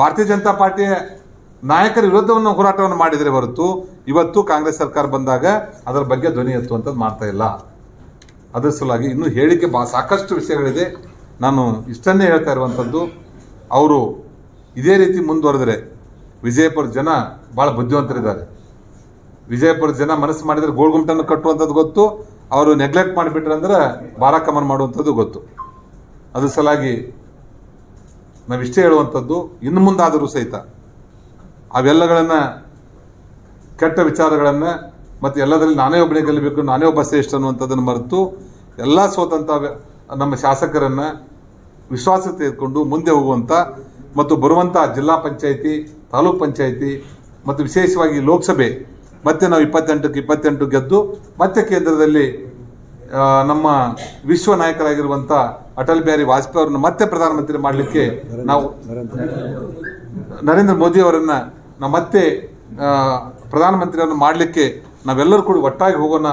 ಭಾರತೀಯ ಜನತಾ ಪಾರ್ಟಿಯ ನಾಯಕರ ವಿರುದ್ಧವನ್ನು ಹೋರಾಟವನ್ನು ಮಾಡಿದರೆ ಹೊರತು ಇವತ್ತು ಕಾಂಗ್ರೆಸ್ ಸರ್ಕಾರ ಬಂದಾಗ ಅದರ ಬಗ್ಗೆ ಧ್ವನಿ ಎತ್ತುವಂಥದ್ದು ಮಾಡ್ತಾ ಇಲ್ಲ. ಅದರ ಸಲುವಾಗಿ ಇನ್ನೂ ಹೇಳಿಕೆ ಸಾಕಷ್ಟು ವಿಷಯಗಳಿದೆ. ನಾನು ಇಷ್ಟನ್ನೇ ಹೇಳ್ತಾ ಇರುವಂಥದ್ದು, ಅವರು ಇದೇ ರೀತಿ ಮುಂದುವರೆದರೆ ವಿಜಯಪುರ ಜನ ಭಾಳ ಬುದ್ಧಿವಂತರಿದ್ದಾರೆ. ವಿಜಯಪುರ ಜನ ಮನಸ್ಸು ಮಾಡಿದರೆ ಗೋಳ್ಗುಂಟನ್ನು ಕಟ್ಟುವಂಥದ್ದು ಗೊತ್ತು, ಅವರು ನೆಗ್ಲೆಕ್ಟ್ ಮಾಡಿಬಿಟ್ರೆ ಅಂದ್ರೆ ಬಾರಾಕಮನ್ ಮಾಡುವಂಥದ್ದು ಗೊತ್ತು. ಅದ್ರ ಸಲುವಾಗಿ ನಾವಿಷ್ಟೇ ಹೇಳುವಂಥದ್ದು, ಇನ್ನು ಮುಂದಾದರೂ ಸಹಿತ ಅವೆಲ್ಲಗಳನ್ನು ಕೆಟ್ಟ ವಿಚಾರಗಳನ್ನು ಮತ್ತು ಎಲ್ಲದರಲ್ಲಿ ನಾನೇ ಒಬ್ಬನೇ ಗೆಲ್ಲಬೇಕು, ನಾನೇ ಒಬ್ಬ ಶ್ರೇಷ್ಠ ಅನ್ನುವಂಥದ್ದನ್ನು ಮರೆತು ಎಲ್ಲ ಸೋತಂಥ ನಮ್ಮ ಶಾಸಕರನ್ನು ವಿಶ್ವಾಸಕ್ಕೆ ತೆಗೆದುಕೊಂಡು ಮುಂದೆ ಹೋಗುವಂಥ ಮತ್ತು ಬರುವಂಥ ಜಿಲ್ಲಾ ಪಂಚಾಯಿತಿ, ತಾಲೂಕ್ ಪಂಚಾಯಿತಿ ಮತ್ತು ವಿಶೇಷವಾಗಿ ಲೋಕಸಭೆ ಮತ್ತೆ ನಾವು 28ಕ್ಕೆ 28 ಗೆದ್ದು ಮತ್ತೆ ಕೇಂದ್ರದಲ್ಲಿ ನಮ್ಮ ವಿಶ್ವ ನಾಯಕರಾಗಿರುವಂಥ ಅಟಲ್ ಬಿಹಾರಿ ವಾಜಪೇಯಿ ಅವರನ್ನು ಮತ್ತೆ ಪ್ರಧಾನಮಂತ್ರಿ ಮಾಡಲಿಕ್ಕೆ ನಾವು ನರೇಂದ್ರ ಮೋದಿ ಅವರನ್ನು ನಾವು ಮತ್ತೆ ಪ್ರಧಾನಮಂತ್ರಿಯನ್ನು ಮಾಡಲಿಕ್ಕೆ ನಾವೆಲ್ಲರೂ ಕೂಡ ಒಟ್ಟಾಗಿ ಹೋಗೋಣ,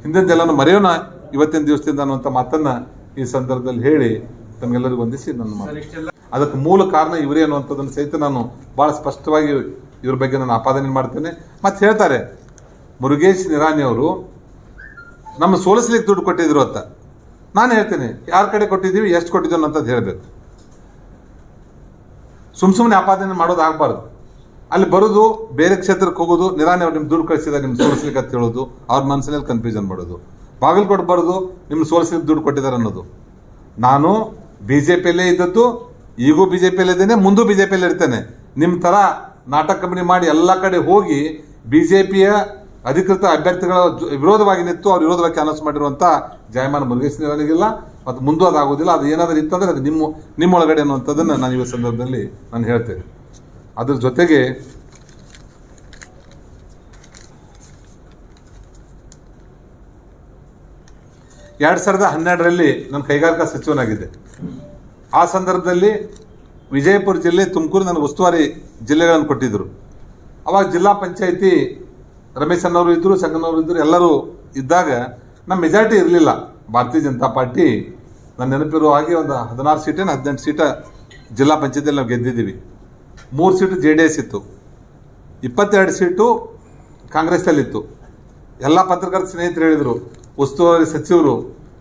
ಹಿಂದಿಂದೆಲ್ಲನೂ ಮರೆಯೋಣ ಇವತ್ತಿನ ದಿವಸದಿಂದ ಅನ್ನುವಂಥ ಮಾತನ್ನು ಈ ಸಂದರ್ಭದಲ್ಲಿ ಹೇಳಿ ತಮಗೆಲ್ಲರಿಗೂ ವಂದಿಸಿ ನನ್ನ ಮಾತು. ಅದಕ್ಕೆ ಮೂಲ ಕಾರಣ ಇವರೇ ಅನ್ನುವಂಥದ್ದನ್ನು ಸಹಿತ ನಾನು ಭಾಳ ಸ್ಪಷ್ಟವಾಗಿ ಇವ್ರ ಬಗ್ಗೆ ನಾನು ಆಪಾದನೆ ಮಾಡ್ತೇನೆ. ಮತ್ತು ಹೇಳ್ತಾರೆ ಮುರುಗೇಶ್ ನಿರಾಣಿ ಅವರು ನಮ್ಮ ಸೋಲಿಸ್ಲಿಕ್ಕೆ ದುಡ್ಡು ಕೊಟ್ಟಿದ್ರು ಅಂತ. ನಾನು ಹೇಳ್ತೇನೆ, ಯಾರ ಕಡೆ ಕೊಟ್ಟಿದ್ದೀವಿ, ಎಷ್ಟು ಕೊಟ್ಟಿದ್ದೀವಿ ಅನ್ನೋಂಥದ್ದು ಹೇಳಬೇಕು. ಸುಮ್ಮನೆ ಆಪಾದನೆ ಮಾಡೋದು ಆಗಬಾರ್ದು. ಅಲ್ಲಿ ಬರೋದು, ಬೇರೆ ಕ್ಷೇತ್ರಕ್ಕೆ ಹೋಗೋದು, ನಿರಾಣಿ ಅವ್ರು ನಿಮ್ಮ ದುಡ್ಡು ಕಳಿಸಿದಾಗ ನಿಮ್ಮ ಸೋಲಿಸ್ಲಿಕ್ಕೆ ಅಂತ ಹೇಳೋದು, ಅವ್ರ ಮನಸ್ಸಿನಲ್ಲಿ ಕನ್ಫ್ಯೂಷನ್ ಮಾಡೋದು. ಬಾಗಲಕೋಟೆ ಬರೋದು, ನಿಮ್ಮ ಸೋಲಿಸ್ಲಿಕ್ಕೆ ದುಡ್ಡು ಕೊಟ್ಟಿದ್ದಾರೆ ಅನ್ನೋದು. ನಾನು BJPಯಲ್ಲೇ ಇದ್ದದ್ದು, ಈಗೂ BJPಯಲ್ಲೇ ಇದ್ದೇನೆ, ಮುಂದೂ BJPಯಲ್ಲೇ ಇರ್ತೇನೆ. ನಿಮ್ಮ ಥರ ನಾಟಕ ಕಂಪನಿ ಮಾಡಿ ಎಲ್ಲ ಕಡೆ ಹೋಗಿ BJPಯ ಅಧಿಕೃತ ಅಭ್ಯರ್ಥಿಗಳ ವಿರೋಧವಾಗಿ ನಿಂತು ಅವ್ರ ವಿರೋಧವಾಗಿ ಅನೌನ್ಸ್ ಮಾಡಿರುವಂಥ ಜಯಮಾನ ಮುರುಗೇಶ್ ನಿರಾಣಿಗಿಲ್ಲ ಮತ್ತು ಮುಂದೂ ಅದಾಗೋದಿಲ್ಲ. ಅದು ಏನಾದರೂ ಇತ್ತಂದರೆ ಅದು ನಿಮ್ಮೊಳಗಡೆ ಅನ್ನುವಂಥದ್ದನ್ನು ನಾನು ಈ ಸಂದರ್ಭದಲ್ಲಿ ನಾನು ಹೇಳ್ತೇನೆ. ಅದ್ರ ಜೊತೆಗೆ ಎರಡು 2012ರಲ್ಲಿ ನಾನು ಕೈಗಾರಿಕಾ ಸಚಿವನಾಗಿದ್ದೆ. ಆ ಸಂದರ್ಭದಲ್ಲಿ ವಿಜಯಪುರ ಜಿಲ್ಲೆ, ತುಮಕೂರು ನನಗೆ ಉಸ್ತುವಾರಿ ಜಿಲ್ಲೆಗಳನ್ನು ಕೊಟ್ಟಿದ್ದರು. ಅವಾಗ ಜಿಲ್ಲಾ ಪಂಚಾಯಿತಿ ರಮೇಶ್ ಅನ್ನವರು ಇದ್ದರು, ಸಂಗನವರು ಇದ್ದರು, ಎಲ್ಲರೂ ಇದ್ದಾಗ ನಮ್ಮ ಮೆಜಾರಿಟಿ ಇರಲಿಲ್ಲ. ಭಾರತೀಯ ಜನತಾ ಪಾರ್ಟಿ ನನ್ನ ನೆನಪಿರುವ ಹಾಗೆ ಒಂದು 16 ಸೀಟೇನು 18 ಸೀಟ ಜಿಲ್ಲಾ ಪಂಚಾಯತಿಯಲ್ಲಿ ನಾವು ಗೆದ್ದಿದ್ದೀವಿ. 3 ಸೀಟು JDS ಇತ್ತು, 22 ಸೀಟು ಕಾಂಗ್ರೆಸ್ಸಲ್ಲಿತ್ತು. ಎಲ್ಲ ಪತ್ರಕರ್ತ ಸ್ನೇಹಿತರು ಹೇಳಿದರು, ಉಸ್ತುವಾರಿ ಸಚಿವರು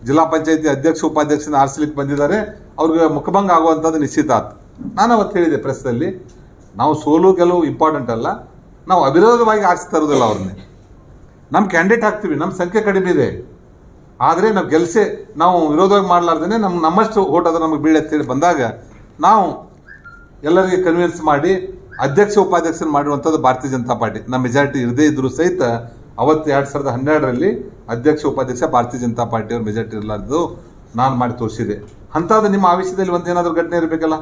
ಜಿಲ್ಲಾ ಪಂಚಾಯತಿ ಅಧ್ಯಕ್ಷ ಉಪಾಧ್ಯಕ್ಷನ ಆರಿಸಲಿಕ್ಕೆ ಬಂದಿದ್ದಾರೆ, ಅವ್ರಿಗೆ ಮುಖಭಂಗ ಆಗುವಂಥದ್ದು ನಿಶ್ಚಿತ ಆಯ್ತು. ನಾನು ಅವತ್ತು ಹೇಳಿದೆ ಪ್ರೆಸ್ಸಲ್ಲಿ, ನಾವು ಸೋಲು ಗೆಲುವು ಇಂಪಾರ್ಟೆಂಟ್ ಅಲ್ಲ, ನಾವು ಅವಿರೋಧವಾಗಿ ಆರಿಸ್ತಾ ಇರೋದಿಲ್ಲ ಅವ್ರನ್ನೇ. ನಮ್ಮ ಕ್ಯಾಂಡಿಡೇಟ್ ಹಾಕ್ತೀವಿ, ನಮ್ಮ ಸಂಖ್ಯೆ ಕಡಿಮೆ ಇದೆ, ಆದರೆ ನಾವು ವಿರೋಧವಾಗಿ ಮಾಡಲಾರ್ದೇ ನಮ್ಮಷ್ಟು ಓಟ್ ಅದು ನಮಗೆ ಬೀಳತ್ತೇಳಿ ಬಂದಾಗ ನಾವು ಎಲ್ಲರಿಗೆ ಕನ್ವಿನ್ಸ್ ಮಾಡಿ ಅಧ್ಯಕ್ಷ ಉಪಾಧ್ಯಕ್ಷನ ಮಾಡಿರುವಂಥದ್ದು ಭಾರತೀಯ ಜನತಾ ಪಾರ್ಟಿ. ನಮ್ಮ ಮೆಜಾರಿಟಿ ಇರದೇ ಇದ್ದರೂ ಸಹಿತ ಅವತ್ತು 2012ರಲ್ಲಿ ಅಧ್ಯಕ್ಷ ಉಪಾಧ್ಯಕ್ಷ ಭಾರತೀಯ ಜನತಾ ಪಾರ್ಟಿಯವ್ರ ಮೆಜಾರಿಟಿ ಇರಲಾರ್ದು ನಾನು ಮಾಡಿ ತೋರಿಸಿದೆ. ಅಂಥದ್ದು ನಿಮ್ಮ ಆವೇಶದಲ್ಲಿ ಒಂದೇನಾದರೂ ಘಟನೆ ಇರಬೇಕಲ್ಲ.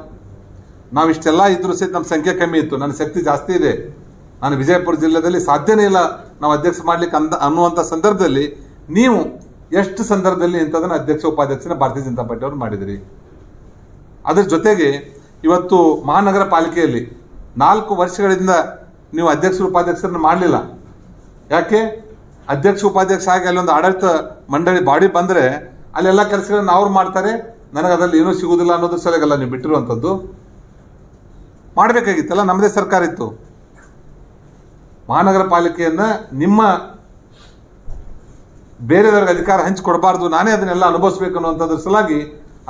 ನಾವು ಇಷ್ಟೆಲ್ಲ ಇದ್ರೂ ಸಹಿತ ನಮ್ಮ ಸಂಖ್ಯೆ ಕಮ್ಮಿ ಇತ್ತು, ನನ್ನ ಶಕ್ತಿ ಜಾಸ್ತಿ ಇದೆ, ನಾನು ವಿಜಯಪುರ ಜಿಲ್ಲೆಯಲ್ಲಿ ಸಾಧ್ಯನೇ ಇಲ್ಲ ನಾವು ಅಧ್ಯಕ್ಷ ಮಾಡಲಿಕ್ಕೆ ಅನ್ನುವಂಥ ಸಂದರ್ಭದಲ್ಲಿ ನೀವು ಎಷ್ಟು ಸಂದರ್ಭದಲ್ಲಿ ಇಂಥದನ್ನು ಅಧ್ಯಕ್ಷ ಉಪಾಧ್ಯಕ್ಷನ ಭಾರತೀಯ ಜನತಾ ಪಾರ್ಟಿಯವರು ಮಾಡಿದಿರಿ. ಅದರ ಜೊತೆಗೆ ಇವತ್ತು ಮಹಾನಗರ ಪಾಲಿಕೆಯಲ್ಲಿ 4 ವರ್ಷಗಳಿಂದ ನೀವು ಅಧ್ಯಕ್ಷರು ಉಪಾಧ್ಯಕ್ಷರನ್ನು ಮಾಡಲಿಲ್ಲ. ಯಾಕೆ? ಅಧ್ಯಕ್ಷ ಉಪಾಧ್ಯಕ್ಷ ಆಗಿ ಅಲ್ಲೊಂದು ಆಡಳಿತ ಮಂಡಳಿ ಬಾಡಿ ಬಂದರೆ ಅಲ್ಲೆಲ್ಲ ಕೆಲಸಗಳನ್ನು ಅವ್ರು ಮಾಡ್ತಾರೆ, ನನಗೆ ಅದರಲ್ಲಿ ಏನೂ ಸಿಗೋದಿಲ್ಲ ಅನ್ನೋದು ಸಲಗಲ್ಲ ನೀವು ಬಿಟ್ಟಿರುವಂಥದ್ದು. ಮಾಡಬೇಕಾಗಿತ್ತಲ್ಲ, ನಮ್ಮದೇ ಸರ್ಕಾರ ಇತ್ತು. ಮಹಾನಗರ ಪಾಲಿಕೆಯನ್ನು ನಿಮ್ಮ ಬೇರೆದವ್ರಿಗೆ ಅಧಿಕಾರ ಹಂಚಿಕೊಡಬಾರ್ದು, ನಾನೇ ಅದನ್ನೆಲ್ಲ ಅನುಭವಿಸ್ಬೇಕು ಅನ್ನುವಂಥದ್ರ ಸಲಾಗಿ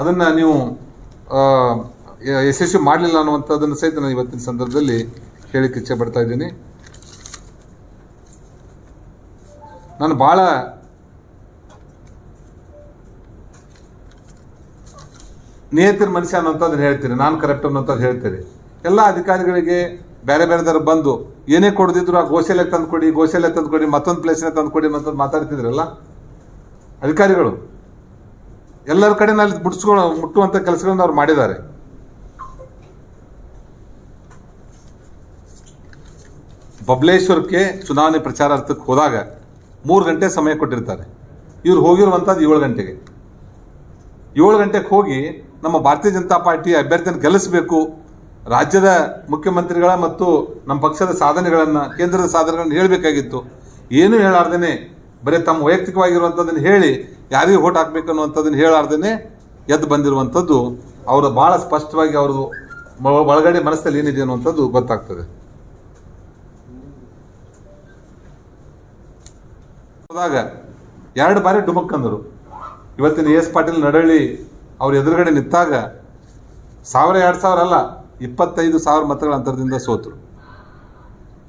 ಅದನ್ನು ನೀವು ಯಶಸ್ವಿ ಮಾಡಲಿಲ್ಲ ಅನ್ನುವಂಥದ್ದನ್ನು ಸಹಿತ ನಾನು ಇವತ್ತಿನ ಸಂದರ್ಭದಲ್ಲಿ ಹೇಳಿಕ್ಕೆ ಇಚ್ಛೆ ಪಡ್ತಾ ಇದ್ದೀನಿ. ನಾನು ಭಾಳ ನಿಯತಿನ ಮನುಷ್ಯ ಅನ್ನೋಂಥದ್ದನ್ನು ಹೇಳ್ತೀರಿ, ನಾನು ಕರೆಕ್ಟ್ ಅನ್ನೋಂಥದ್ದು ಹೇಳ್ತೀರಿ. ಎಲ್ಲ ಅಧಿಕಾರಿಗಳಿಗೆ ಬೇರೆ ಬೇರೆದವ್ರು ಬಂದು ಏನೇ ಕೊಡದಿದ್ರು ಆ ಗೋಶಾಲೆ ತಂದು ಕೊಡಿ ಮತ್ತೊಂದು ಪ್ಲೇಸ್ನೇ ತಂದು ಕೊಡಿ ಅನ್ನೋಂಥದ್ದು ಮಾತಾಡ್ತಿದ್ರಲ್ಲ ಅಧಿಕಾರಿಗಳು. ಎಲ್ಲರ ಕಡೆ ಅಲ್ಲಿ ಮುಟ್ಟುವಂಥ ಕೆಲಸಗಳನ್ನು ಅವ್ರು ಮಾಡಿದ್ದಾರೆ. ಬಬಲೇಶ್ವರಕ್ಕೆ ಚುನಾವಣೆ ಪ್ರಚಾರಾರ್ಥಕ್ಕೆ ಹೋದಾಗ 3 ಗಂಟೆ ಸಮಯ ಕೊಟ್ಟಿರ್ತಾರೆ. ಇವ್ರು ಹೋಗಿರುವಂಥದ್ದು 7 ಗಂಟೆಗೆ. 7 ಗಂಟೆಗೆ ಹೋಗಿ ನಮ್ಮ ಭಾರತೀಯ ಜನತಾ ಪಾರ್ಟಿ ಅಭ್ಯರ್ಥಿಯನ್ನು ಗೆಲ್ಲಿಸಬೇಕು, ರಾಜ್ಯದ ಮುಖ್ಯಮಂತ್ರಿಗಳ ಮತ್ತು ನಮ್ಮ ಪಕ್ಷದ ಸಾಧನೆಗಳನ್ನು, ಕೇಂದ್ರದ ಸಾಧನೆಗಳನ್ನು ಹೇಳಬೇಕಾಗಿತ್ತು. ಏನೂ ಹೇಳಾರ್ದೇ ಬರೀ ತಮ್ಮ ವೈಯಕ್ತಿಕವಾಗಿರುವಂಥದ್ದನ್ನು ಹೇಳಿ ಯಾರಿಗೆ ಓಟ್ ಹಾಕಬೇಕು ಅನ್ನುವಂಥದ್ದನ್ನು ಹೇಳಾರ್ದೇ ಎದ್ದು ಬಂದಿರುವಂಥದ್ದು ಅವರು ಭಾಳ ಸ್ಪಷ್ಟವಾಗಿ ಅವ್ರದ್ದು ಒಳಗಡೆ ಮನಸ್ಸಲ್ಲಿ ಏನಿದೆ ಅನ್ನುವಂಥದ್ದು ಗೊತ್ತಾಗ್ತದೆ. ಹೋದಾಗ 2 ಬಾರಿ ಡುಮಕ್ಕಂದರು. ಇವತ್ತಿನ ಎಸ್ ಪಾಟೀಲ್ ನಡಳ್ಳಿ ಅವ್ರ ಎದುರುಗಡೆ ನಿಂತಾಗ 1000-2000 ಅಲ್ಲ 25,000 ಮತಗಳ ಅಂತರದಿಂದ ಸೋತರು.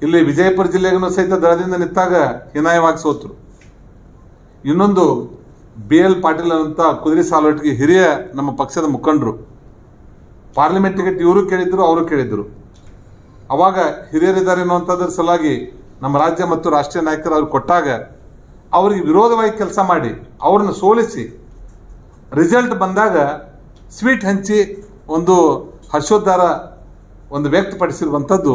ಇಲ್ಲಿ ವಿಜಯಪುರ ಜಿಲ್ಲೆಗೂ ಸಹಿತ ದಳದಿಂದ ನಿಂತಾಗ ಹೀನಾಯವಾಗಿ ಸೋತರು. ಇನ್ನೊಂದು BL ಪಾಟೀಲ್ ಅಂತ ಕುದುರೆ ಸಾಲೋಟಿಗೆ ಹಿರಿಯ ನಮ್ಮ ಪಕ್ಷದ ಮುಖಂಡರು, ಪಾರ್ಲಿಮೆಂಟ್ ಟಿಕೆಟ್ ಇವರು ಕೇಳಿದ್ರು, ಅವರು ಕೇಳಿದ್ರು. ಅವಾಗ ಹಿರಿಯರಿದ್ದಾರೆ ಅನ್ನುವಂಥದ್ರ ಸಲುವಾಗಿ ನಮ್ಮ ರಾಜ್ಯ ಮತ್ತು ರಾಷ್ಟ್ರೀಯ ನಾಯಕರು ಅವ್ರು ಕೊಟ್ಟಾಗ ಅವರಿಗೆ ವಿರೋಧವಾಗಿ ಕೆಲಸ ಮಾಡಿ ಅವ್ರನ್ನ ಸೋಲಿಸಿ ರಿಸಲ್ಟ್ ಬಂದಾಗ ಸ್ವೀಟ್ ಹಂಚಿ ಒಂದು ಹರ್ಷೋದ್ಧಾರ ಒಂದು ವ್ಯಕ್ತಪಡಿಸಿರುವಂಥದ್ದು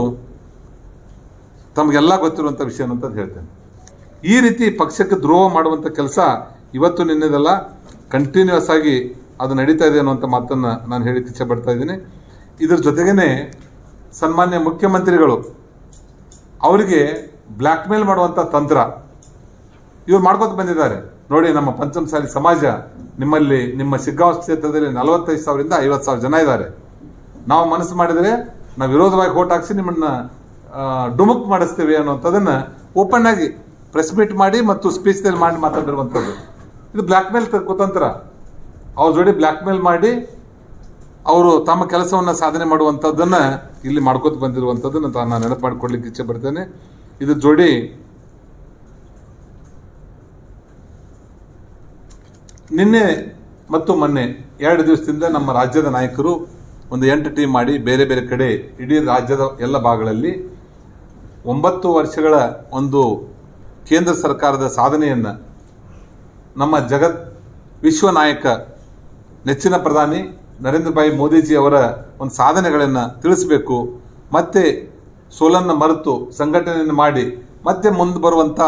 ತಮಗೆಲ್ಲ ಗೊತ್ತಿರುವಂಥ ವಿಷಯ ಅನ್ನೋಂಥದ್ದು ಹೇಳ್ತೇನೆ. ಈ ರೀತಿ ಪಕ್ಷಕ್ಕೆ ದ್ರೋಹ ಮಾಡುವಂಥ ಕೆಲಸ ಇವತ್ತು ನಿನ್ನೆದೆಲ್ಲ ಕಂಟಿನ್ಯೂಸ್ ಆಗಿ ಅದು ನಡೀತಾ ಇದೆ ಅನ್ನುವಂಥ ಮಾತನ್ನು ನಾನು ಹೇಳಿಕ್ಕೆ ಇಚ್ಛೆ ಪಡ್ತಾ ಇದ್ದೀನಿ. ಇದ್ರ ಜೊತೆಗೇ ಸನ್ಮಾನ್ಯ ಮುಖ್ಯಮಂತ್ರಿಗಳು ಅವರಿಗೆ ಬ್ಲ್ಯಾಕ್ ಮೇಲ್ ಮಾಡುವಂಥ ತಂತ್ರ ಇವ್ರು ಮಾಡ್ಕೊತ ಬಂದಿದ್ದಾರೆ. ನೋಡಿ, ನಮ್ಮ ಪಂಚಮಸಾಲಿ ಸಮಾಜ ನಿಮ್ಮಲ್ಲಿ ನಿಮ್ಮ ಶಿಗ್ಗಾಂವ್ ಕ್ಷೇತ್ರದಲ್ಲಿ 45,000ರಿಂದ 50,000 ಜನ ಇದ್ದಾರೆ. ನಾವು ಮನಸ್ಸು ಮಾಡಿದರೆ ನಾವು ವಿರೋಧವಾಗಿ ಓಟ್ ಹಾಕಿಸಿ ನಿಮ್ಮನ್ನ ಡುಮುಕ್ ಮಾಡಿಸ್ತೇವೆ ಅನ್ನೋಂಥದ್ದನ್ನು ಓಪನ್ ಆಗಿ ಪ್ರೆಸ್ ಮೀಟ್ ಮಾಡಿ ಮತ್ತು ಸ್ಪೀಚ್ದಲ್ಲಿ ಮಾಡಿ ಮಾತಾಡಿರುವಂಥದ್ದು. ಇದು ಬ್ಲ್ಯಾಕ್ ಮೇಲ್ ಕುತಂತ್ರ. ಅವ್ರ ಜೋಡಿ ಬ್ಲ್ಯಾಕ್ ಮೇಲ್ ಮಾಡಿ ಅವರು ತಮ್ಮ ಕೆಲಸವನ್ನು ಸಾಧನೆ ಮಾಡುವಂಥದ್ದನ್ನು ಇಲ್ಲಿ ಮಾಡ್ಕೋತ ಬಂದಿರುವಂಥದ್ದನ್ನು ನಾನು ನೆನಪು ಮಾಡಿಕೊಡ್ಲಿಕ್ಕೆ ಇಚ್ಛೆ ಪಡ್ತೇನೆ. ಇದ್ರ ಜೋಡಿ ನಿನ್ನೆ ಮತ್ತು ಮೊನ್ನೆ 2 ದಿವಸದಿಂದ ನಮ್ಮ ರಾಜ್ಯದ ನಾಯಕರು ಒಂದು 8 ಟೀಮ್ ಮಾಡಿ ಬೇರೆ ಬೇರೆ ಕಡೆ ಇಡೀ ರಾಜ್ಯದ ಎಲ್ಲ ಭಾಗಗಳಲ್ಲಿ 9 ವರ್ಷಗಳ ಒಂದು ಕೇಂದ್ರ ಸರ್ಕಾರದ ಸಾಧನೆಯನ್ನು ನಮ್ಮ ವಿಶ್ವ ನಾಯಕ ನೆಚ್ಚಿನ ಪ್ರಧಾನಿ ನರೇಂದ್ರ ಭಾಯಿ ಮೋದಿಜಿ ಅವರ ಒಂದು ಸಾಧನೆಗಳನ್ನು ತಿಳಿಸಬೇಕು, ಮತ್ತೆ ಸೋಲನ್ನು ಮರೆತು ಸಂಘಟನೆಯನ್ನು ಮಾಡಿ ಮತ್ತೆ ಮುಂದೆ ಬರುವಂಥ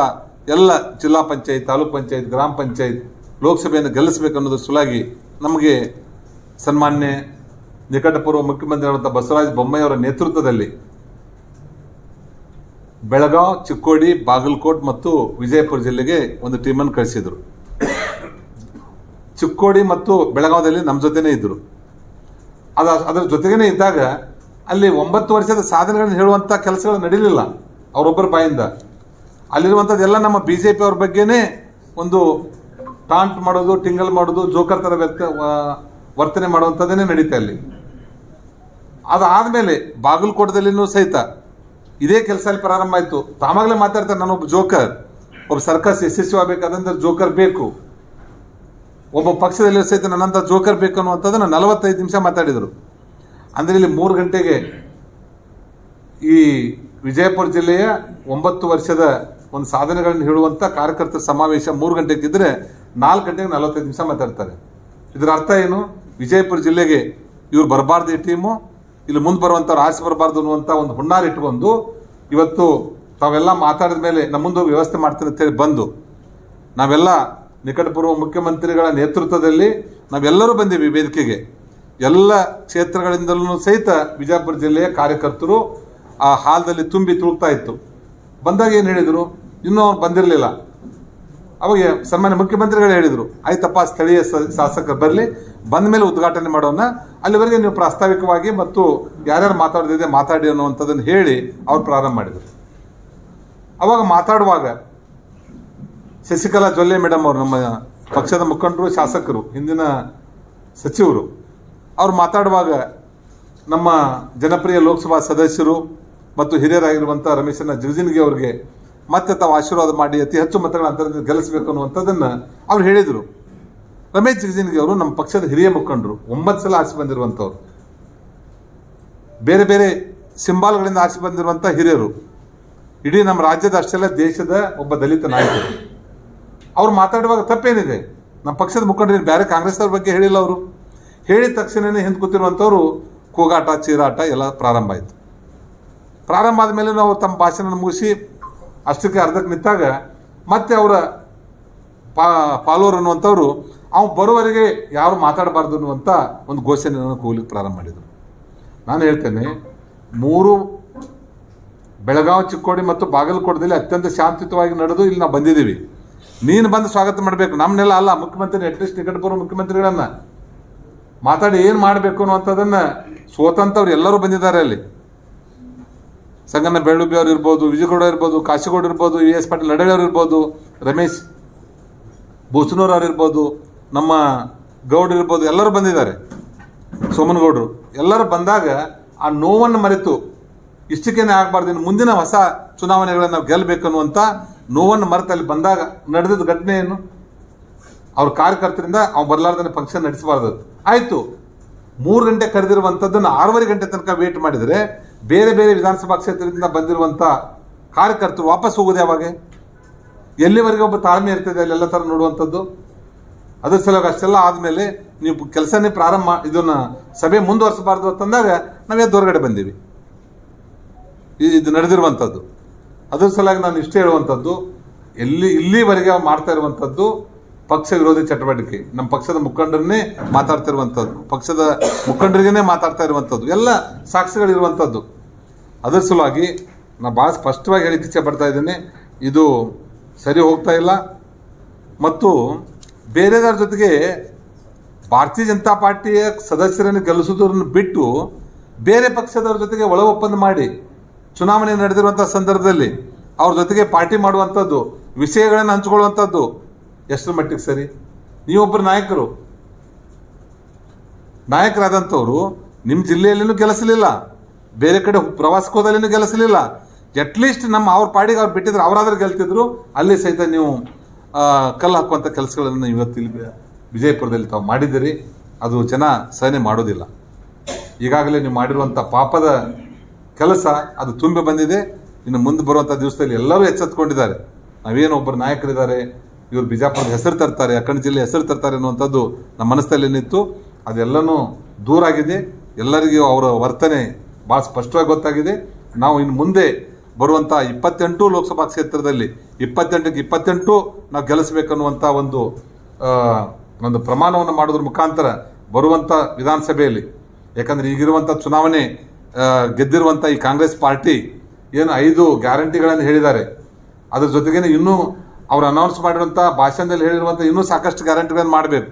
ಎಲ್ಲ ಜಿಲ್ಲಾ ಪಂಚಾಯತ್, ತಾಲೂಕ್ ಪಂಚಾಯತ್, ಗ್ರಾಮ ಪಂಚಾಯತ್, ಲೋಕಸಭೆಯನ್ನು ಗೆಲ್ಲಿಸಬೇಕು ಅನ್ನೋದ್ರ ಸಲುವಾಗಿ ನಮಗೆ ಸನ್ಮಾನ್ಯ ನಿಕಟಪೂರ್ವ ಮುಖ್ಯಮಂತ್ರಿಗಳಾದಂಥ ಬಸವರಾಜ ಬೊಮ್ಮಾಯಿ ಅವರ ನೇತೃತ್ವದಲ್ಲಿ ಬೆಳಗಾವಿ, ಚಿಕ್ಕೋಡಿ, ಬಾಗಲಕೋಟ್ ಮತ್ತು ವಿಜಯಪುರ ಜಿಲ್ಲೆಗೆ ಒಂದು ಟೀಮನ್ನು ಕಳಿಸಿದರು. ಚಿಕ್ಕೋಡಿ ಮತ್ತು ಬೆಳಗಾವಿಯಲ್ಲಿ ನಮ್ಮ ಜೊತೆನೇ ಇದ್ದರು. ಅದರ ಜೊತೆಗೇ ಇದ್ದಾಗ ಅಲ್ಲಿ 9 ವರ್ಷದ ಸಾಧನೆಗಳನ್ನು ಹೇಳುವಂಥ ಕೆಲಸಗಳು ನಡೀಲಿಲ್ಲ ಅವರೊಬ್ಬರ ಬಾಯಿಂದ. ಅಲ್ಲಿರುವಂಥದ್ದೆಲ್ಲ ನಮ್ಮ BJP ಅವ್ರ ಬಗ್ಗೆನೇ ಒಂದು ಟಾಂಟ್ ಮಾಡೋದು, ಟಿಂಗಲ್ ಮಾಡೋದು, ಜೋಕರ್ ಥರ ವರ್ತನೆ ಮಾಡುವಂಥದ್ದೇನೆ ನಡೀತಾ ಅಲ್ಲಿ. ಅದಾದಮೇಲೆ ಬಾಗಲಕೋಟದಲ್ಲಿನೂ ಸಹಿತ ಇದೇ ಕೆಲಸ ಅಲ್ಲಿ ಪ್ರಾರಂಭ ಆಯಿತು. ತಾವಾಗಲೇ ಮಾತಾಡ್ತಾರೆ, ನಾನೊಬ್ಬ ಜೋಕರ್, ಒಬ್ಬ ಸರ್ಕಸ್ ಯಶಸ್ವಿ ಆಗಬೇಕಾದಂದ್ರೆ ಜೋಕರ್ ಬೇಕು, ಒಬ್ಬ ಪಕ್ಷದಲ್ಲಿ ಸಹಿತ ನನ್ನಂಥ ಜೋಕರ್ ಬೇಕು ಅನ್ನುವಂಥದ್ದನ್ನು 45 ನಿಮಿಷ ಮಾತಾಡಿದರು. ಅಂದರೆ ಇಲ್ಲಿ 3 ಗಂಟೆಗೆ ಈ ವಿಜಯಪುರ ಜಿಲ್ಲೆಯ 9 ವರ್ಷದ ಒಂದು ಸಾಧನೆಗಳನ್ನು ಹೇಳುವಂಥ ಕಾರ್ಯಕರ್ತರ ಸಮಾವೇಶ 3 ಗಂಟೆಗಿದ್ದರೆ 4 ಗಂಟೆಗೆ 45 ನಿಮಿಷ ಮಾತಾಡ್ತಾರೆ. ಇದರ ಅರ್ಥ ಏನು? ವಿಜಯಪುರ ಜಿಲ್ಲೆಗೆ ಇವ್ರು ಬರಬಾರ್ದು, ಈ ಟೀಮು ಇಲ್ಲಿ ಮುಂದೆ ಬರುವಂಥವ್ರು ಆಸೆ ಬರಬಾರ್ದು ಅನ್ನುವಂಥ ಒಂದು ಹುನ್ನಾರ ಇಟ್ಕೊಂಡು ಇವತ್ತು ತಾವೆಲ್ಲ ಮಾತಾಡಿದ ಮೇಲೆ ನಮ್ಮ ಮುಂದೆ ಹೋಗಿ ವ್ಯವಸ್ಥೆ ಮಾಡ್ತೀನಿ ಅಂತೇಳಿ ಬಂದು ನಾವೆಲ್ಲ ನಿಕಟಪೂರ್ವ ಮುಖ್ಯಮಂತ್ರಿಗಳ ನೇತೃತ್ವದಲ್ಲಿ ನಾವೆಲ್ಲರೂ ಬಂದೀವಿ ವೇದಿಕೆಗೆ. ಎಲ್ಲ ಕ್ಷೇತ್ರಗಳಿಂದಲೂ ಸಹಿತ ವಿಜಯಪುರ ಜಿಲ್ಲೆಯ ಕಾರ್ಯಕರ್ತರು ಆ ಹಾಲ್ದಲ್ಲಿ ತುಂಬಿ ತುಳುಕ್ತಾ ಇತ್ತು. ಬಂದಾಗ ಏನು ಹೇಳಿದರು? ಇನ್ನೂ ಅವ್ರು ಬಂದಿರಲಿಲ್ಲ. ಅವಾಗ ಸನ್ಮಾನ್ಯ ಮುಖ್ಯಮಂತ್ರಿಗಳು ಹೇಳಿದರು, ಆಯ್ತಪ್ಪ ಸ್ಥಳೀಯ ಶಾಸಕರು ಬರಲಿ, ಬಂದ ಮೇಲೆ ಉದ್ಘಾಟನೆ ಮಾಡೋಣ, ಅಲ್ಲಿವರೆಗೆ ನೀವು ಪ್ರಾಸ್ತಾವಿಕವಾಗಿ ಮತ್ತು ಯಾರ್ಯಾರು ಮಾತಾಡೋದಿದೆ ಮಾತಾಡಿ ಅನ್ನುವಂಥದ್ದನ್ನು ಹೇಳಿ ಅವ್ರು ಪ್ರಾರಂಭ ಮಾಡಿದರು. ಅವಾಗ ಮಾತಾಡುವಾಗ ಶಶಿಕಲಾ ಜೊಲ್ಲೆ ಮೇಡಮ್ ಅವರು, ನಮ್ಮ ಪಕ್ಷದ ಮುಖಂಡರು, ಶಾಸಕರು, ಹಿಂದಿನ ಸಚಿವರು, ಅವ್ರು ಮಾತಾಡುವಾಗ ನಮ್ಮ ಜನಪ್ರಿಯ ಲೋಕಸಭಾ ಸದಸ್ಯರು ಮತ್ತು ಹಿರಿಯರಾಗಿರುವಂಥ ರಮೇಶನ ಜಿಗಜಿಣಗಿ ಅವರಿಗೆ ಮತ್ತೆ ತಾವು ಆಶೀರ್ವಾದ ಮಾಡಿ ಅತಿ ಹೆಚ್ಚು ಮತಗಳ ಅಂತರದಿಂದ ಗೆಲ್ಲಿಸಬೇಕು ಅನ್ನುವಂಥದ್ದನ್ನು ಅವ್ರು ಹೇಳಿದರು. ರಮೇಶ್ ಜಿಗಜಿಣಗಿ ಅವರು ನಮ್ಮ ಪಕ್ಷದ ಹಿರಿಯ ಮುಖಂಡರು, 9 ಸಲ ಆರಿಸಿ ಬಂದಿರುವಂಥವ್ರು, ಬೇರೆ ಬೇರೆ ಸಿಂಬಾಲ್ಗಳಿಂದ ಆರಿಸಿ ಬಂದಿರುವಂಥ ಹಿರಿಯರು, ಇಡೀ ನಮ್ಮ ರಾಜ್ಯದ ಅಷ್ಟೆಲ್ಲ ದೇಶದ ಒಬ್ಬ ದಲಿತ ನಾಯಕರು. ಅವ್ರು ಮಾತಾಡುವಾಗ ತಪ್ಪೇನಿದೆ? ನಮ್ಮ ಪಕ್ಷದ ಮುಖಂಡರು ಬೇರೆ ಕಾಂಗ್ರೆಸ್ನವ್ರ ಬಗ್ಗೆ ಹೇಳಿಲ್ಲ. ಅವರು ಹೇಳಿದ ತಕ್ಷಣವೇ ಹಿಂದೆ ಕೂತಿರುವಂಥವ್ರು ಕೂಗಾಟ, ಚೀರಾಟ ಎಲ್ಲ ಪ್ರಾರಂಭ ಆಯಿತು. ಪ್ರಾರಂಭ ಆದಮೇಲೆ ನಾವು ತಮ್ಮ ಭಾಷಣ ಮುಗಿಸಿ ಅಷ್ಟಕ್ಕೆ ಅರ್ಧಕ್ಕೆ ನಿಂತಾಗ ಮತ್ತೆ ಅವರ ಫಾಲೋವರ್ ಅನ್ನುವಂಥವ್ರು ಅವ್ನು ಬರೋವರೆಗೆ ಯಾರು ಮಾತಾಡಬಾರ್ದು ಅನ್ನುವಂಥ ಒಂದು ಘೋಷಣೆಯನ್ನು ಕೂಗ್ಲಿಕ್ಕೆ ಪ್ರಾರಂಭ ಮಾಡಿದರು. ನಾನು ಹೇಳ್ತೇನೆ, 3 ಬೆಳಗಾವಿ, ಚಿಕ್ಕೋಡಿ ಮತ್ತು ಬಾಗಲಕೋಟದಲ್ಲಿ ಅತ್ಯಂತ ಶಾಂತಿಯುತವಾಗಿ ನಡೆದು ಇಲ್ಲಿ ನಾವು ಬಂದಿದ್ದೀವಿ. ನೀನು ಬಂದು ಸ್ವಾಗತ ಮಾಡಬೇಕು, ನಮ್ಮನ್ನೆಲ್ಲ ಅಲ್ಲ. ಮುಖ್ಯಮಂತ್ರಿ ಅಟ್ಲೀಸ್ಟ್ ನಿಕಟಪೂರ್ವ ಮುಖ್ಯಮಂತ್ರಿಗಳನ್ನು ಮಾತಾಡಿ ಏನು ಮಾಡಬೇಕು ಅನ್ನುವಂಥದ್ದನ್ನು ಸ್ವತಂತ್ರವ್ರು ಎಲ್ಲರೂ ಬಂದಿದ್ದಾರೆ. ಅಲ್ಲಿ ಸಂಗಣ್ಣ ಬೆಳ್ಳುಬ್ಬಿ ಅವ್ರು ಇರ್ಬೋದು, ವಿಜಯಗೌಡ ಇರ್ಬೋದು, ಕಾಶಿಗೌಡ ಇರ್ಬೋದು, ES ಪಾಟೀಲ್ ನಡಳಿ ಅವ್ರು ಇರ್ಬೋದು, ರಮೇಶ್ ಬೂಸನೂರ್ ಅವ್ರು ಇರ್ಬೋದು, ನಮ್ಮ ಗೌಡ್ರು ಇರ್ಬೋದು, ಎಲ್ಲರೂ ಬಂದಿದ್ದಾರೆ, ಸೋಮನಗೌಡರು. ಎಲ್ಲರೂ ಬಂದಾಗ ಆ ನೋವನ್ನು ಮರೆತು ಇಷ್ಟಕ್ಕೇನೆ ಆಗಬಾರ್ದು, ಇನ್ನು ಮುಂದಿನ ಹೊಸ ಚುನಾವಣೆಗಳನ್ನು ನಾವು ಗೆಲ್ಲಬೇಕು ಅನ್ನುವಂಥ ನೋವನ್ನು ಮರೆತು ಅಲ್ಲಿ ಬಂದಾಗ ನಡೆದಿದ್ದ ಘಟನೆ ಏನು? ಅವ್ರ ಕಾರ್ಯಕರ್ತರಿಂದ ಅವ್ನು ಬರಲಾರ್ದೇ ಫಂಕ್ಷನ್ ನಡೆಸಬಾರ್ದು. ಆಯಿತು, 3 ಗಂಟೆ ಕರೆದಿರುವಂಥದ್ದನ್ನು 6:30 ಗಂಟೆ ತನಕ ವೇಟ್ ಮಾಡಿದರೆ ಬೇರೆ ಬೇರೆ ವಿಧಾನಸಭಾ ಕ್ಷೇತ್ರದಿಂದ ಬಂದಿರುವಂಥ ಕಾರ್ಯಕರ್ತರು ವಾಪಸ್ ಹೋಗೋದು ಯಾವಾಗ? ಎಲ್ಲಿವರೆಗೆ ಒಬ್ಬ ತಾಳ್ಮೆ ಇರ್ತದೆ ಅಲ್ಲೆಲ್ಲ ಥರ ನೋಡುವಂಥದ್ದು? ಅದ್ರ ಸಲುವಾಗಿ ಅಷ್ಟೆಲ್ಲ ಆದಮೇಲೆ ನೀವು ಕೆಲಸನೇ ಪ್ರಾರಂಭ ಇದನ್ನು ಸಭೆ ಮುಂದುವರಿಸಬಾರ್ದು ಅಂತಂದಾಗ ನಾವೇ ಹೊರಗಡೆ ಬಂದೀವಿ. ಇದು ನಡೆದಿರುವಂಥದ್ದು. ಅದ್ರ ಸಲುವಾಗಿ ನಾನು ಇಷ್ಟೇ ಹೇಳುವಂಥದ್ದು, ಇಲ್ಲಿವರೆಗೆ ಮಾಡ್ತಾ ಇರುವಂಥದ್ದು ಪಕ್ಷ ವಿರೋಧಿ ಚಟುವಟಿಕೆ. ನಮ್ಮ ಪಕ್ಷದ ಮುಖಂಡರನ್ನೇ ಮಾತಾಡ್ತಿರುವಂಥದ್ದು, ಪಕ್ಷದ ಮುಖಂಡರಿಗೇ ಮಾತಾಡ್ತಾ ಇರುವಂಥದ್ದು, ಎಲ್ಲ ಸಾಕ್ಷಿಗಳಿರುವಂಥದ್ದು. ಅದರ ಸಲುವಾಗಿ ನಾನು ಭಾಳ ಸ್ಪಷ್ಟವಾಗಿ ಹೇಳಿಕ್ಕೆ ಇಚ್ಛೆ ಪಡ್ತಾ ಇದ್ದೇನೆ, ಇದು ಸರಿ ಹೋಗ್ತಾ ಇಲ್ಲ. ಮತ್ತು ಬೇರೆದರ ಜೊತೆಗೆ ಭಾರತೀಯ ಜನತಾ ಪಾರ್ಟಿಯ ಸದಸ್ಯರನ್ನು ಗೆಲ್ಲಿಸೋದನ್ನು ಬಿಟ್ಟು ಬೇರೆ ಪಕ್ಷದವ್ರ ಜೊತೆಗೆ ಒಳ ಒಪ್ಪಂದ ಮಾಡಿ ಚುನಾವಣೆ ನಡೆದಿರುವಂಥ ಸಂದರ್ಭದಲ್ಲಿ ಅವ್ರ ಜೊತೆಗೆ ಪಾರ್ಟಿ ಮಾಡುವಂಥದ್ದು, ವಿಷಯಗಳನ್ನು ಹಂಚ್ಕೊಳ್ಳುವಂಥದ್ದು ಎಷ್ಟರ ಮಟ್ಟಿಗೆ ಸರಿ? ನೀವೊಬ್ಬರು ನಾಯಕರಾದಂಥವ್ರು ನಿಮ್ಮ ಜಿಲ್ಲೆಯಲ್ಲಿನೂ ಗೆಲ್ಲಿಸಲಿಲ್ಲ, ಬೇರೆ ಕಡೆ ಪ್ರವಾಸಕ್ಕೋದಲ್ಲಿನೂ ಗೆಲ್ಲಿಸಲಿಲ್ಲ. ಅಟ್ಲೀಸ್ಟ್ ಅವ್ರ ಪಾಡಿಗೆ ಅವ್ರು ಬಿಟ್ಟಿದ್ರು, ಅವರಾದ್ರೂ ಗೆಲ್ತಿದ್ರು. ಅಲ್ಲಿ ಸಹಿತ ನೀವು ಕಲ್ಲು ಹಾಕುವಂಥ ಕೆಲಸಗಳನ್ನು ಇವತ್ತು ಇಲ್ಲಿ ವಿಜಯಪುರದಲ್ಲಿ ತಾವು ಮಾಡಿದ್ದೀರಿ. ಅದು ಜನ ಸಹನೆ ಮಾಡೋದಿಲ್ಲ. ಈಗಾಗಲೇ ನೀವು ಮಾಡಿರುವಂಥ ಪಾಪದ ಕೆಲಸ ಅದು ತುಂಬಿ ಬಂದಿದೆ. ಇನ್ನು ಮುಂದೆ ಬರುವಂಥ ದಿವಸದಲ್ಲಿ ಎಲ್ಲರೂ ಎಚ್ಚೆತ್ಕೊಂಡಿದ್ದಾರೆ. ನಾವೇನು ಒಬ್ಬರು ನಾಯಕರಿದ್ದಾರೆ, ಇವರು ಬಿಜಾಪುರದ ಹೆಸರು ತರ್ತಾರೆ, ಅಕ್ಕಣ ಜಿಲ್ಲೆ ಹೆಸರು ತರ್ತಾರೆ ಅನ್ನುವಂಥದ್ದು ನಮ್ಮ ಮನಸ್ಸಲ್ಲಿ ಏನಿತ್ತು ಅದೆಲ್ಲನೂ ದೂರ ಆಗಿದೆ. ಎಲ್ಲರಿಗೂ ಅವರ ವರ್ತನೆ ಭಾಳ ಸ್ಪಷ್ಟವಾಗಿ ಗೊತ್ತಾಗಿದೆ. ನಾವು ಇನ್ನು ಮುಂದೆ ಬರುವಂಥ 28 ಲೋಕಸಭಾ ಕ್ಷೇತ್ರದಲ್ಲಿ 28ಕ್ಕೆ 28 ನಾವು ಗೆಲ್ಲಿಸಬೇಕನ್ನುವಂಥ ಒಂದು ಪ್ರಮಾಣವನ್ನು ಮಾಡೋದ್ರ ಮುಖಾಂತರ ಬರುವಂಥ ವಿಧಾನಸಭೆಯಲ್ಲಿ, ಯಾಕಂದರೆ ಈಗಿರುವಂಥ ಚುನಾವಣೆ ಗೆದ್ದಿರುವಂಥ ಈ ಕಾಂಗ್ರೆಸ್ ಪಾರ್ಟಿ ಏನು 5 ಗ್ಯಾರಂಟಿಗಳನ್ನು ಹೇಳಿದ್ದಾರೆ, ಅದ್ರ ಜೊತೆಗೇನೆ ಇನ್ನೂ ಅವ್ರು ಅನೌನ್ಸ್ ಮಾಡಿರುವಂಥ ಭಾಷಣದಲ್ಲಿ ಹೇಳಿರುವಂಥ ಇನ್ನೂ ಸಾಕಷ್ಟು ಗ್ಯಾರಂಟಿಗಳನ್ನು ಮಾಡಬೇಕು.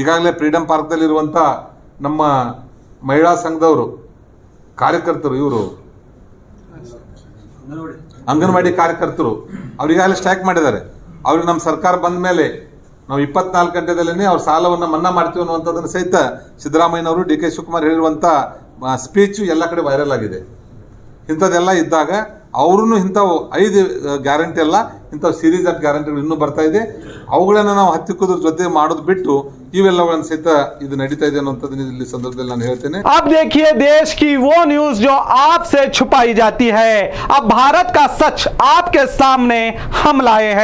ಈಗಾಗಲೇ ಫ್ರೀಡಮ್ ಪಾರ್ಕ್ದಲ್ಲಿರುವಂಥ ನಮ್ಮ ಮಹಿಳಾ ಸಂಘದವರು ಕಾರ್ಯಕರ್ತರು, ಇವರು ಅಂಗನವಾಡಿ ಕಾರ್ಯಕರ್ತರು, ಅವ್ರಿಗಾಗಲೇ ಸ್ಟ್ರೈಕ್ ಮಾಡಿದ್ದಾರೆ. ಅವ್ರಿಗೆ ನಮ್ಮ ಸರ್ಕಾರ ಬಂದ ಮೇಲೆ ನಾವು 24 ಗಂಟೆದಲ್ಲೇ ಅವ್ರ ಸಾಲವನ್ನು ಮನ್ನಾ ಮಾಡ್ತೀವಿ ಅನ್ನುವಂಥದ್ದನ್ನು ಸಹಿತ ಸಿದ್ದರಾಮಯ್ಯನವರು, DK ಶಿವಕುಮಾರ್ ಹೇಳಿರುವಂಥ ಸ್ಪೀಚು ಎಲ್ಲ ಕಡೆ ವೈರಲ್ ಆಗಿದೆ. ಇಂಥದ್ದೆಲ್ಲ ಇದ್ದಾಗ ಅವ್ರೂ ಇಂಥವು 5 ಗ್ಯಾರಂಟಿ ಅಲ್ಲ, ಇಂಥವು ಸೀರೀಸ್ ಆಫ್ ಗ್ಯಾರಂಟಿಗಳು ಇನ್ನೂ ಬರ್ತಾ ಇದೆ. ಅವುಗಳನ್ನು ನಾವು ಹತ್ತಿಕ್ಕುದ್ರ ಜೊತೆ ಮಾಡೋದು ಬಿಟ್ಟು ಇವೆಲ್ಲಗಳನ್ನು ಸಹಿತ ಇದು ನಡೀತಾ ಇದೆ ಅನ್ನುವಂಥದ್ದನ್ನು ಇಲ್ಲಿ ಸಂದರ್ಭದಲ್ಲಿ ನಾನು ಹೇಳ್ತೇನೆ. अब देखिए, देश की वो न्यूज जो आपसे छुपाई जाती है, अब भारत का सच आपके सामने हम लाए हैं।